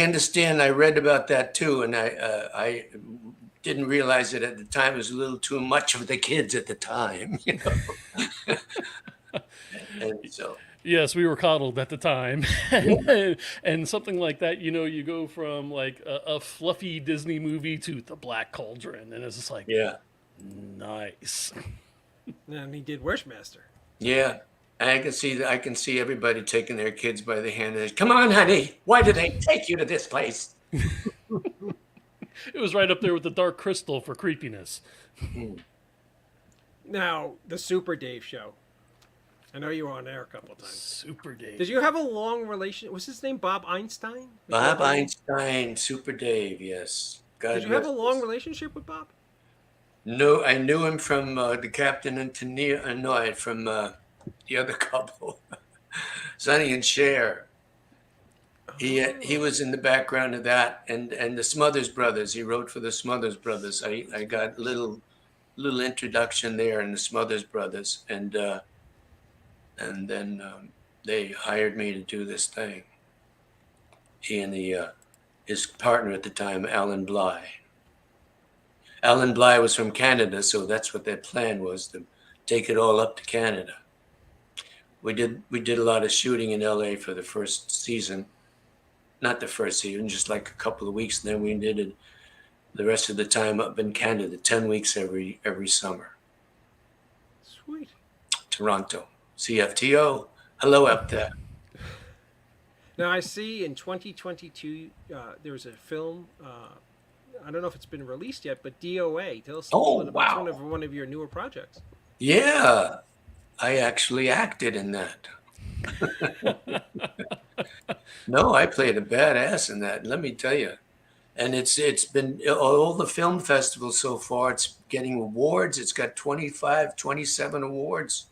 understand. I read about that too, and I didn't realize it at the time. It was a little too much for the kids at the time, and so. Yes, we were coddled at the time. And something like that, you go from like a fluffy Disney movie to the Black Cauldron. And it's just like, yeah, nice. And he did Wishmaster. Yeah. I can see everybody taking their kids by the hand and come on, honey, why did they take you to this place? It was right up there with the Dark Crystal for creepiness. Now, the Super Dave show. I know you were on there a couple of times. Super Dave. Did you have a long relation? Was his name Bob Einstein? Bob Einstein, Super Dave, yes. Did you have a long relationship with Bob? No, I knew him from the Captain and Tania. No, from the other couple, Sonny and Cher. He was in the background of that, and the Smothers Brothers. He wrote for the Smothers Brothers. I got little introduction there in the Smothers Brothers, and then they hired me to do this thing. He and his partner at the time, Alan Bly. Alan Bly was from Canada, so that's what their plan was, to take it all up to Canada. We did a lot of shooting in LA for the first season. Not the first season, just like a couple of weeks. And then we did it the rest of the time up in Canada, 10 weeks every summer. Sweet. Toronto, CFTO. Hello up there. Now I see in 2022 there was a film. I don't know if it's been released yet, but DOA. Tell us a Oh, little bit about wow. one of your newer projects. Yeah, I actually acted in that. No, I played a badass in that. Let me tell you. And it's been all the film festivals so far. It's getting awards. It's got 25, 27 awards,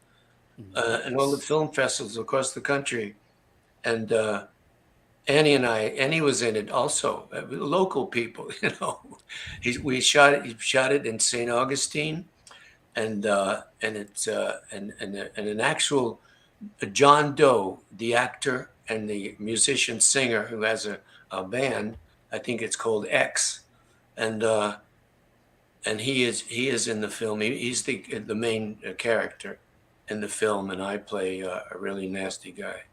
and all the film festivals across the country. And Annie was in it also. Local people, you know. He shot it in St. Augustine, and it's and an actual John Doe, the actor and the musician singer who has a band. I think it's called X, and he is in the film. He's the main character in the film, and I play a really nasty guy.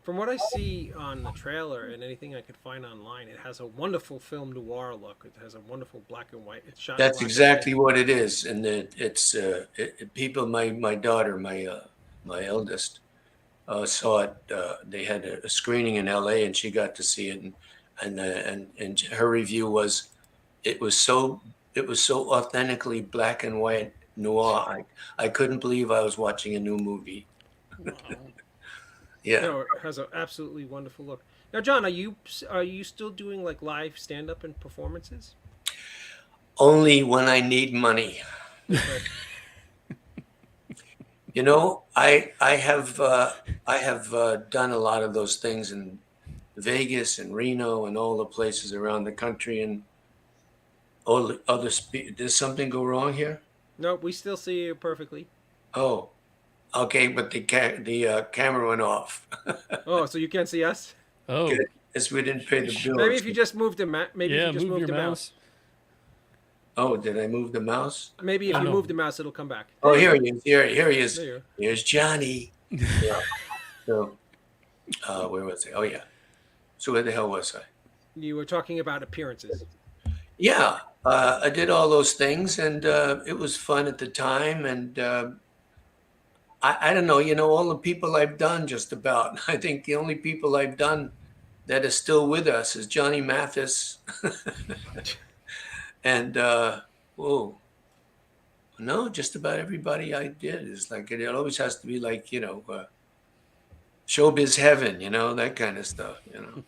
From what I see on the trailer and anything I could find online, it has a wonderful film noir look. It has a wonderful black and white. It's shot. That's exactly what it is, and it's people. My daughter, my eldest, saw it. They had a screening in LA, and she got to see it, and her review was, it was so authentically black and white noir. I couldn't believe I was watching a new movie. Wow. Yeah. No, it has an absolutely wonderful look. Now, John, are you still doing like live stand up and performances? Only when I need money. Okay. You know, I have done a lot of those things in Vegas and Reno and all the places around the country, and all the other. Did something go wrong here? No, we still see you perfectly. Oh, okay, but the camera went off. Oh, so you can't see us? Oh, Good. As we didn't pay the bill. Maybe if you just moved the maybe yeah, if you just move moved your the mouse. Oh, did I move the mouse? Maybe if Oh, you no. move the mouse, it'll come back. Oh, here he is. Here he is. There you are. Here's Johnny. Yeah. So, where was I? Oh, yeah. So where the hell was I? You were talking about appearances. Yeah, I did all those things, and it was fun at the time. And I don't know, you know, all the people I've done just about. I think the only people I've done that are still with us is Johnny Mathis. And, no, just about everybody I did is like, it always has to be like, you know, showbiz heaven, you know, that kind of stuff, you know.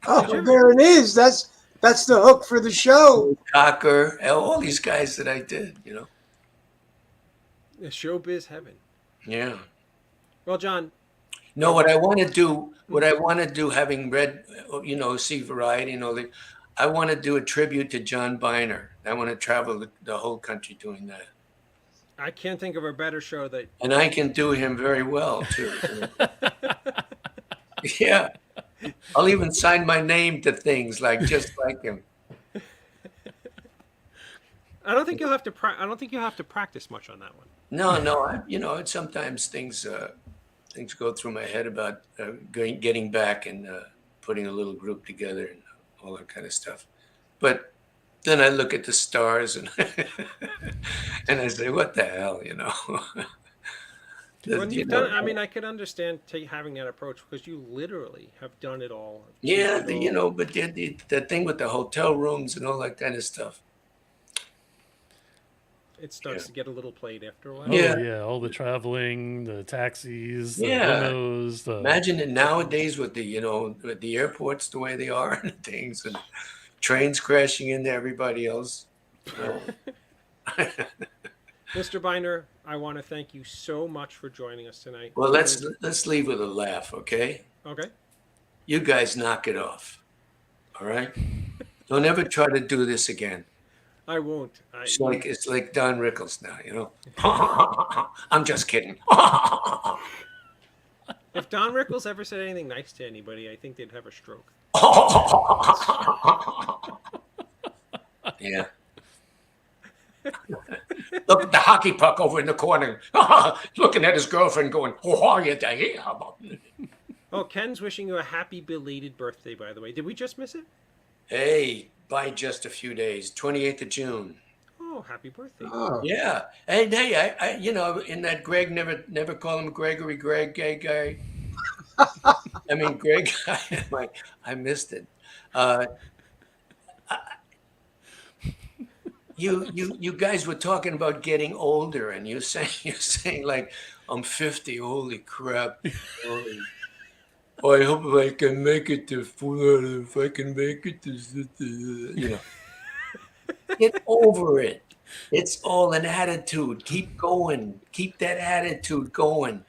Oh, there it is. That's the hook for the show. Cocker, all these guys that I did, you know. Yeah, showbiz heaven. Yeah. Well, John, No, what I want to do, having read, you know, see Variety and all that, I want to do a tribute to John Byner. I want to travel the whole country doing that. I can't think of a better show that. And I can do him very well, too. Yeah. I'll even sign my name to things like just like him. I don't think you'll have to. I don't think you'll have to practice much on that one. No, you know, sometimes things go through my head about getting back and putting a little group together and all that kind of stuff. But then I look at the stars and and I say, what the hell, you know? When you've done, I mean, I could understand having that approach because you literally have done it all. Yeah, you know, but the thing with the hotel rooms and all that kind of stuff. It starts to get a little played after a while. Oh, Yeah. yeah, all the traveling, the taxis, the Yeah. limos. Imagine it nowadays with with the airports the way they are and things, and trains crashing into everybody else. You know. Mr. Byner, I want to thank you so much for joining us tonight. Well, let's leave with a laugh, okay? Okay. You guys knock it off, all right? Don't ever try to do this again. I won't. It's like Don Rickles now, you know. I'm just kidding. If Don Rickles ever said anything nice to anybody, I think they'd have a stroke. Yeah. Look at the hockey puck over in the corner, looking at his girlfriend going, "Oh, are you there?" Oh, Ken's wishing you a happy belated birthday, by the way. Did we just miss it? Hey, by just a few days, 28th of June. Oh, happy birthday. Oh. Yeah. And hey, I in that Greg never call him Gregory, Greg, gay guy. I mean, Greg, I missed it. You guys were talking about getting older, and you're saying like I'm 50. Holy crap! Holy. Oh, I hope I can make it to if I can make it to Get over it. It's all an attitude. Keep going. Keep that attitude going.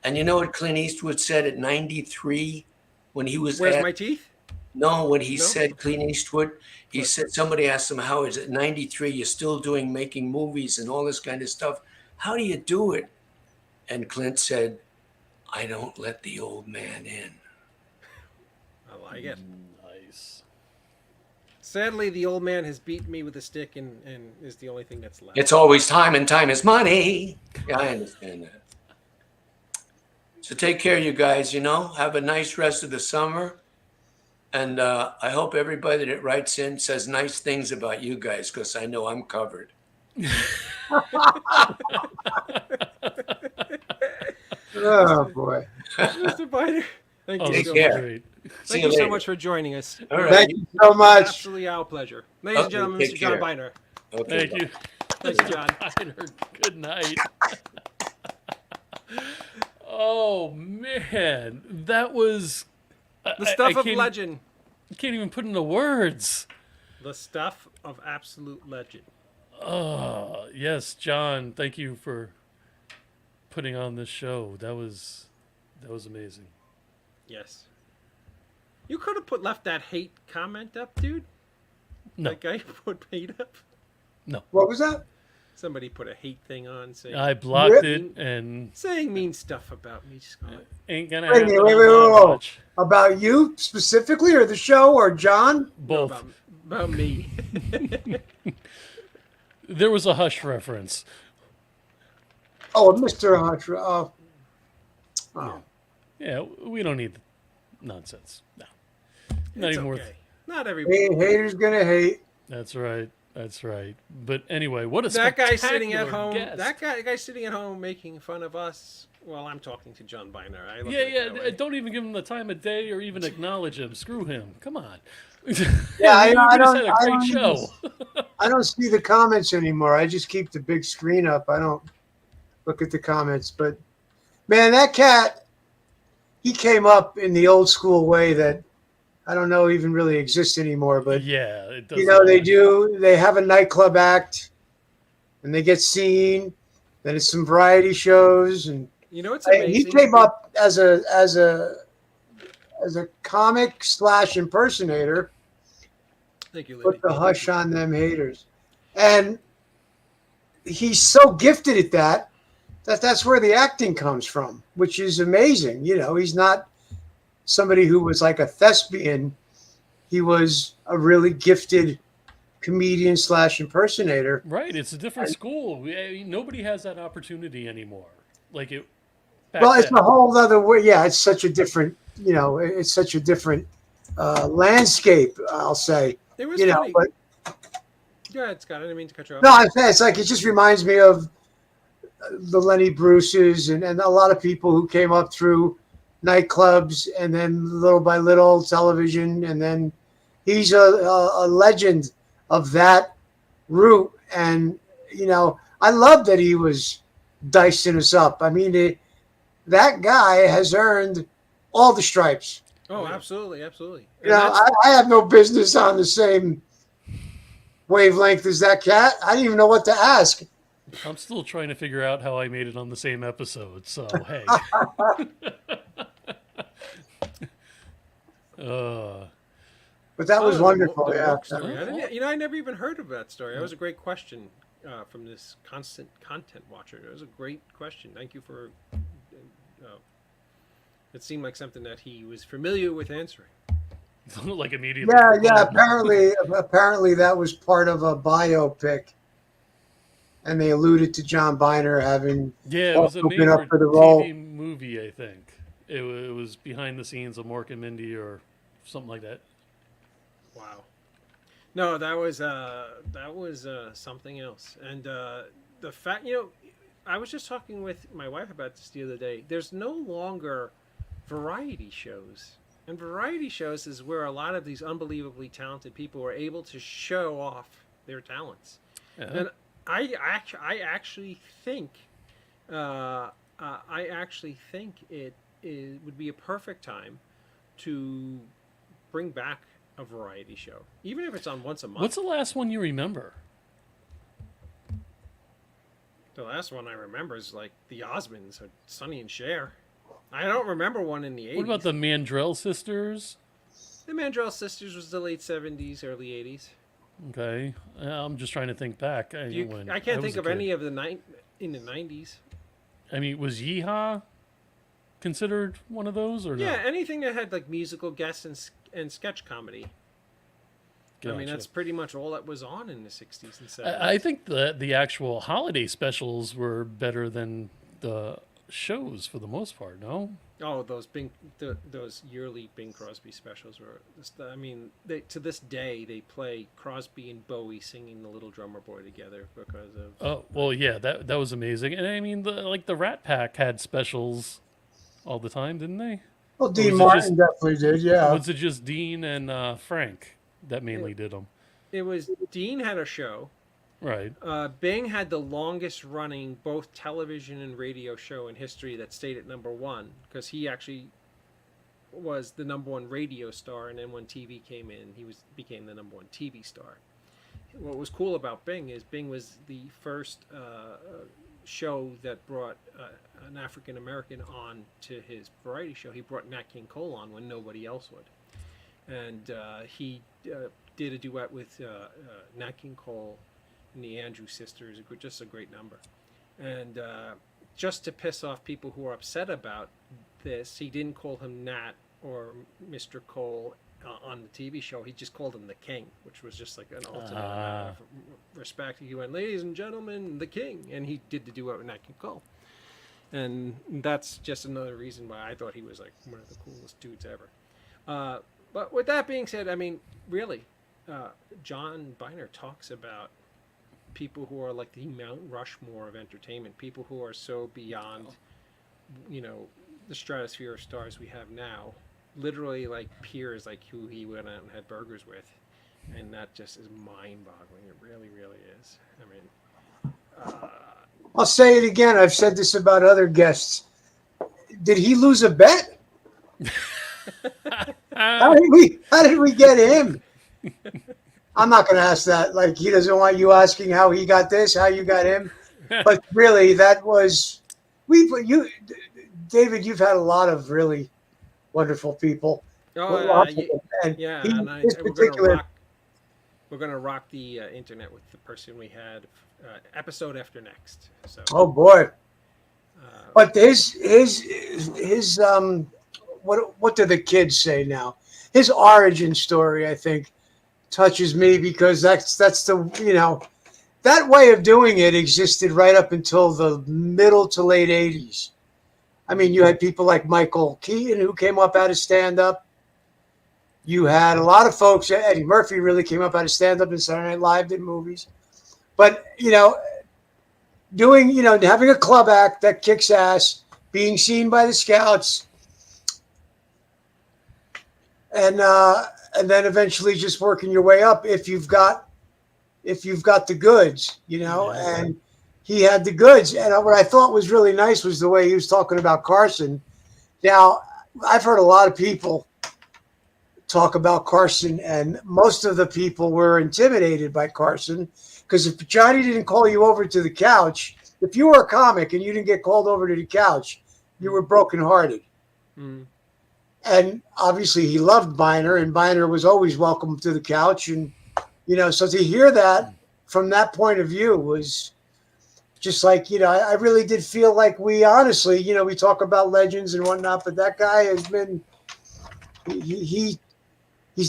And you know what Clint Eastwood said at 93 when he was Where's my teeth? No, when he No? said Clint Eastwood, he said, somebody asked him, how is it 93? You're still making movies and all this kind of stuff. How do you do it? And Clint said, I don't let the old man in. I like it. Nice. Sadly, the old man has beaten me with a stick and is the only thing that's left. It's always time, and time is money. Yeah, I understand that. So take care, you guys, have a nice rest of the summer. And I hope everybody that writes in says nice things about you guys, because I know I'm covered. Oh, boy. Mr. Byner, thank you Take so care. much. Great. Thank you so much for joining us. All right. Thank you so much. Absolutely our pleasure. Ladies and Okay, gentlemen, take Mr. John care. Byner. Okay, Thank you. Thank you, John. Byner. Good night. Oh man, that was The stuff of can't- legend. Can't even put into words. The stuff of absolute legend. Oh yes, John. Thank you for putting on this show. That was amazing. Yes. You could have left that hate comment up, dude. No. That guy put hate up. What was that? Somebody put a hate thing on saying I blocked it and saying mean stuff about me. Just going, ain't gonna Wait a happen. minute, wait, on wait, my whoa. watch. About you specifically, or the show, or John? Both. about me. There was a Hush reference. Oh, Mr. Hunter. Oh. Yeah, we don't need nonsense. No. Not It's even okay. worth. Not everybody. Hey, haters gonna hate. That's right. That's right. But anyway, what a That guy sitting at spectacular home. guest. That guy sitting at home making fun of us. Well, I'm talking to John Byner. I look Yeah, at it that way. don't even give him the time of day or even acknowledge him. Screw him. Come on. Yeah, I we don't- just had a I great don't show. I don't see the comments anymore. I just keep the big screen up. I don't look at the comments. But man, that cat, he came up in the old school way that I don't know even really exists anymore. But Yeah, it does. they have a nightclub act and they get seen. Then it's some variety shows, and You know what's amazing? he came up as a comic / impersonator. Thank you, lady. Put the hush on them haters. And he's so gifted at that's where the acting comes from, which is amazing. He's not somebody who was like a thespian. He was a really gifted comedian / impersonator. Right, it's a different school. Nobody has that opportunity anymore. Like it. Well, it's a whole other way. Yeah, it's such a different, it's such a different landscape, I'll say. It was But Go ahead, Scott. I didn't mean to cut you off. no, it's like it just reminds me of the Lenny Bruces and a lot of people who came up through nightclubs and then little by little television, and then he's a legend of that route. And I love that he was dicing us up. I mean, that guy has earned all the stripes. Oh, absolutely, absolutely. I have no business on the same wavelength as that cat. I didn't even know what to ask. I'm still trying to figure out how I made it on the same episode. So hey. But that was wonderful. The Yeah. book story. I never even heard of that story. That was a great question from this constant content watcher. It was a great question. Thank you for. It seemed like something that he was familiar with answering. Like immediately. Yeah. Apparently that was part of a biopic. and they alluded to John Byner having Yeah, it was a open made up for for the TV role. movie, I think. It was behind the scenes of Mork and Mindy or something like that. Wow. No, that was something else. And the fact, I was just talking with my wife about this the other day. There's no longer variety shows. And variety shows is where a lot of these unbelievably talented people are able to show off their talents. Yeah. And I actually think, I actually think it would be a perfect time to bring back a variety show, even if it's on once a month. What's the last one you remember? The last one I remember is like the Osmonds or Sonny and Cher. I don't remember one in the 80s. What about the Mandrell sisters? The Mandrell sisters was the late 70s, early 80s. Okay, I'm just trying to think back. I can't think of any of the in the 90s. I mean, was Yeehaw considered one of those or Yeah, no? anything that had like musical guests and sketch comedy. I mean, Gotcha. that's pretty much all that was on in the 60s and 70s. I think the actual holiday specials were better than the shows for the most part. No. Oh, those yearly Bing Crosby specials were. I mean, to this day they play Crosby and Bowie singing "The Little Drummer Boy" together because of. Oh well, yeah, that was amazing. And I mean, the Rat Pack had specials all the time, didn't they? Well, was Dean it Martin definitely did, yeah. Was it just Dean and Frank that mainly did them? It was Dean had a show. Right. Bing had the longest running both television and radio show in history that stayed at number one because he actually was the number one radio star, and then when TV came in, he became the number one TV star. What was cool about Bing is Bing was the first show that brought an African American on to his variety show. He brought Nat King Cole on when nobody else would, and he did a duet with Nat King Cole and the Andrews Sisters. Just a great number, and just to piss off people who are upset about this, he didn't call him Nat or Mr. Cole on the TV show. He just called him the King, which was just like an ultimate amount of respect. He went, "Ladies and gentlemen, the King," and he did the duet with Nat King Cole. And that's just another reason why I thought he was like one of the coolest dudes ever. But with that being said, I mean, really, John Byner talks about people who are like the Mount Rushmore of entertainment, people who are so beyond, the stratosphere of stars we have now, literally like peers like who he went out and had burgers with, and that just is mind-boggling. It really, really is. I mean, I'll say it again. I've said this about other guests. Did he lose a bet? How did we get him? I'm not going to ask that. Like, he doesn't want you asking how he got this, how you got him. But really, that was David. You've had a lot of really wonderful people. we're gonna rock the internet with the person we had episode after next. So. Oh boy! But his what do the kids say now? His origin story, I think, touches me because that's the that way of doing it existed right up until the middle to late 80s. I mean, you had people like Michael Keaton who came up out of stand-up. You had a lot of folks. Eddie Murphy really came up out of stand-up and Saturday Night Live did movies. But, having a club act that kicks ass, being seen by the Scouts, and then eventually just working your way up if you've got the goods, and he had the goods. And what I thought was really nice was the way he was talking about Carson. Now, I've heard a lot of people talk about Carson, and most of the people were intimidated by Carson because if Johnny didn't call you over to the couch, if you were a comic and you didn't get called over to the couch, you were brokenhearted. Mm. And obviously he loved Byner, and Byner was always welcome to the couch. And, so to hear that from that point of view was just like, I really did feel like we honestly, we talk about legends and whatnot, but that guy has been, he's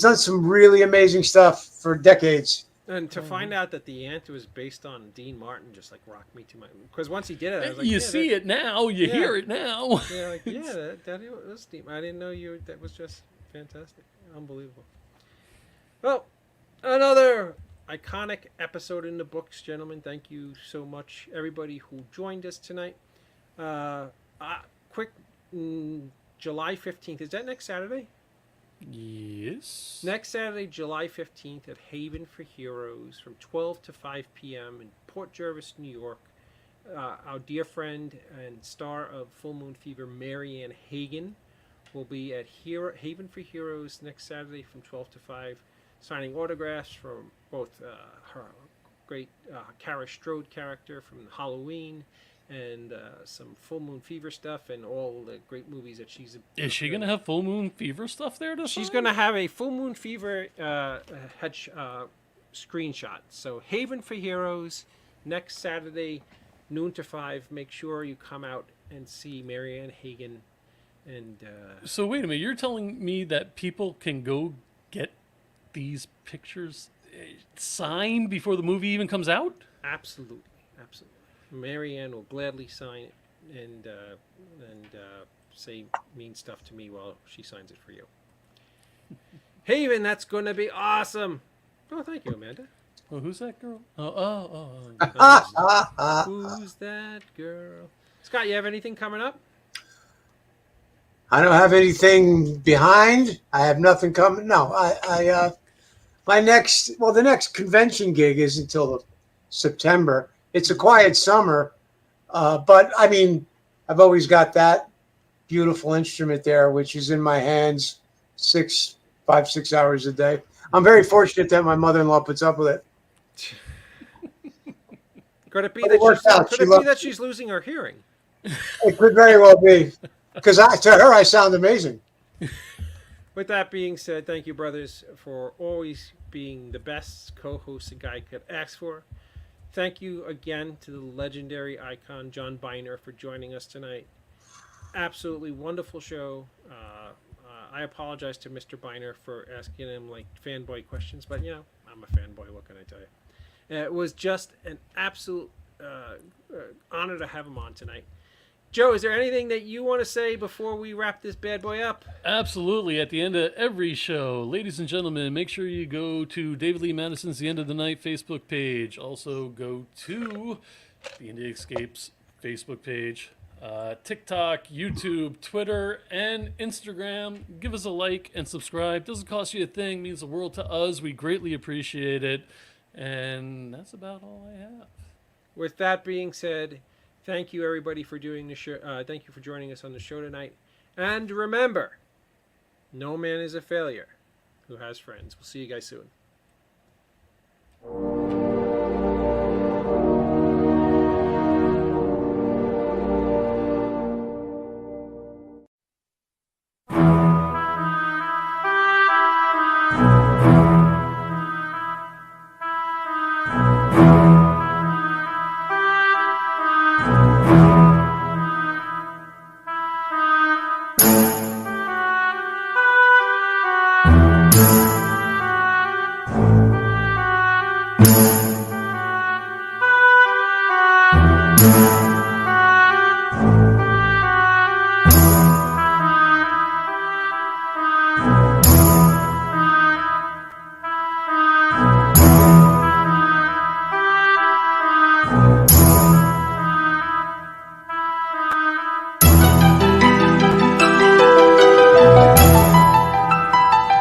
done some really amazing stuff for decades. And to find out that the ant was based on Dean Martin just like rocked me to my. Because once he did it, I was like, you yeah, see it now, you hear it now. Yeah, like, yeah, that was Dean. I didn't know you. That was just fantastic, unbelievable. Well, another iconic episode in the books, gentlemen. Thank you so much, everybody who joined us tonight. Quick, July 15th. Is that next Saturday? Yes. Next Saturday, July 15th at Haven for Heroes from 12 to 5 p.m. in Port Jervis, New York. Our dear friend and star of Full Moon Fever, Marianne Hagen, will be at Haven for Heroes next Saturday from 12 to 5, signing autographs from both her great Kara Strode character from Halloween and some Full Moon Fever stuff and all the great movies that she's... Is she going to have Full Moon Fever stuff there to She's sign? going to have a Full Moon Fever screenshot. So Haven for Heroes, next Saturday, noon to 5. Make sure you come out and see Marianne Hagen. And So wait a minute, you're telling me that people can go get these pictures signed before the movie even comes out? absolutely. Marianne will gladly sign it and say mean stuff to me while she signs it for you. Haven, that's going to be awesome. Oh, thank you, Amanda. Oh, who's that girl? Who's that girl? Scott, you have anything coming up? I don't have anything behind. I have nothing coming. No, the next convention gig is until September. It's a quiet summer, but I mean, I've always got that beautiful instrument there, which is in my hands 5, 6 hours a day. I'm very fortunate that my mother-in-law puts up with it. Could it be But it works out. that she's losing her hearing? It could very well be, because to her I sound amazing. With that being said, thank you, brothers, for always being the best co-host a guy could ask for. Thank you again to the legendary icon, John Byner, for joining us tonight. Absolutely wonderful show. I apologize to Mr. Byner for asking him like fanboy questions, but I'm a fanboy. What can I tell you? It was just an absolute honor to have him on tonight. Joe, is there anything that you want to say before we wrap this bad boy up? Absolutely. At the end of every show, ladies and gentlemen, make sure you go to David Lee Madison's The End of the Night Facebook page. Also go to the Indie Escapes Facebook page, TikTok, YouTube, Twitter, and Instagram. Give us a like and subscribe. Doesn't cost you a thing. Means the world to us. We greatly appreciate it. And that's about all I have. With that being said, thank you everybody for doing the show. Thank you for joining us on the show tonight. And remember, no man is a failure who has friends. We'll see you guys soon. Thank you.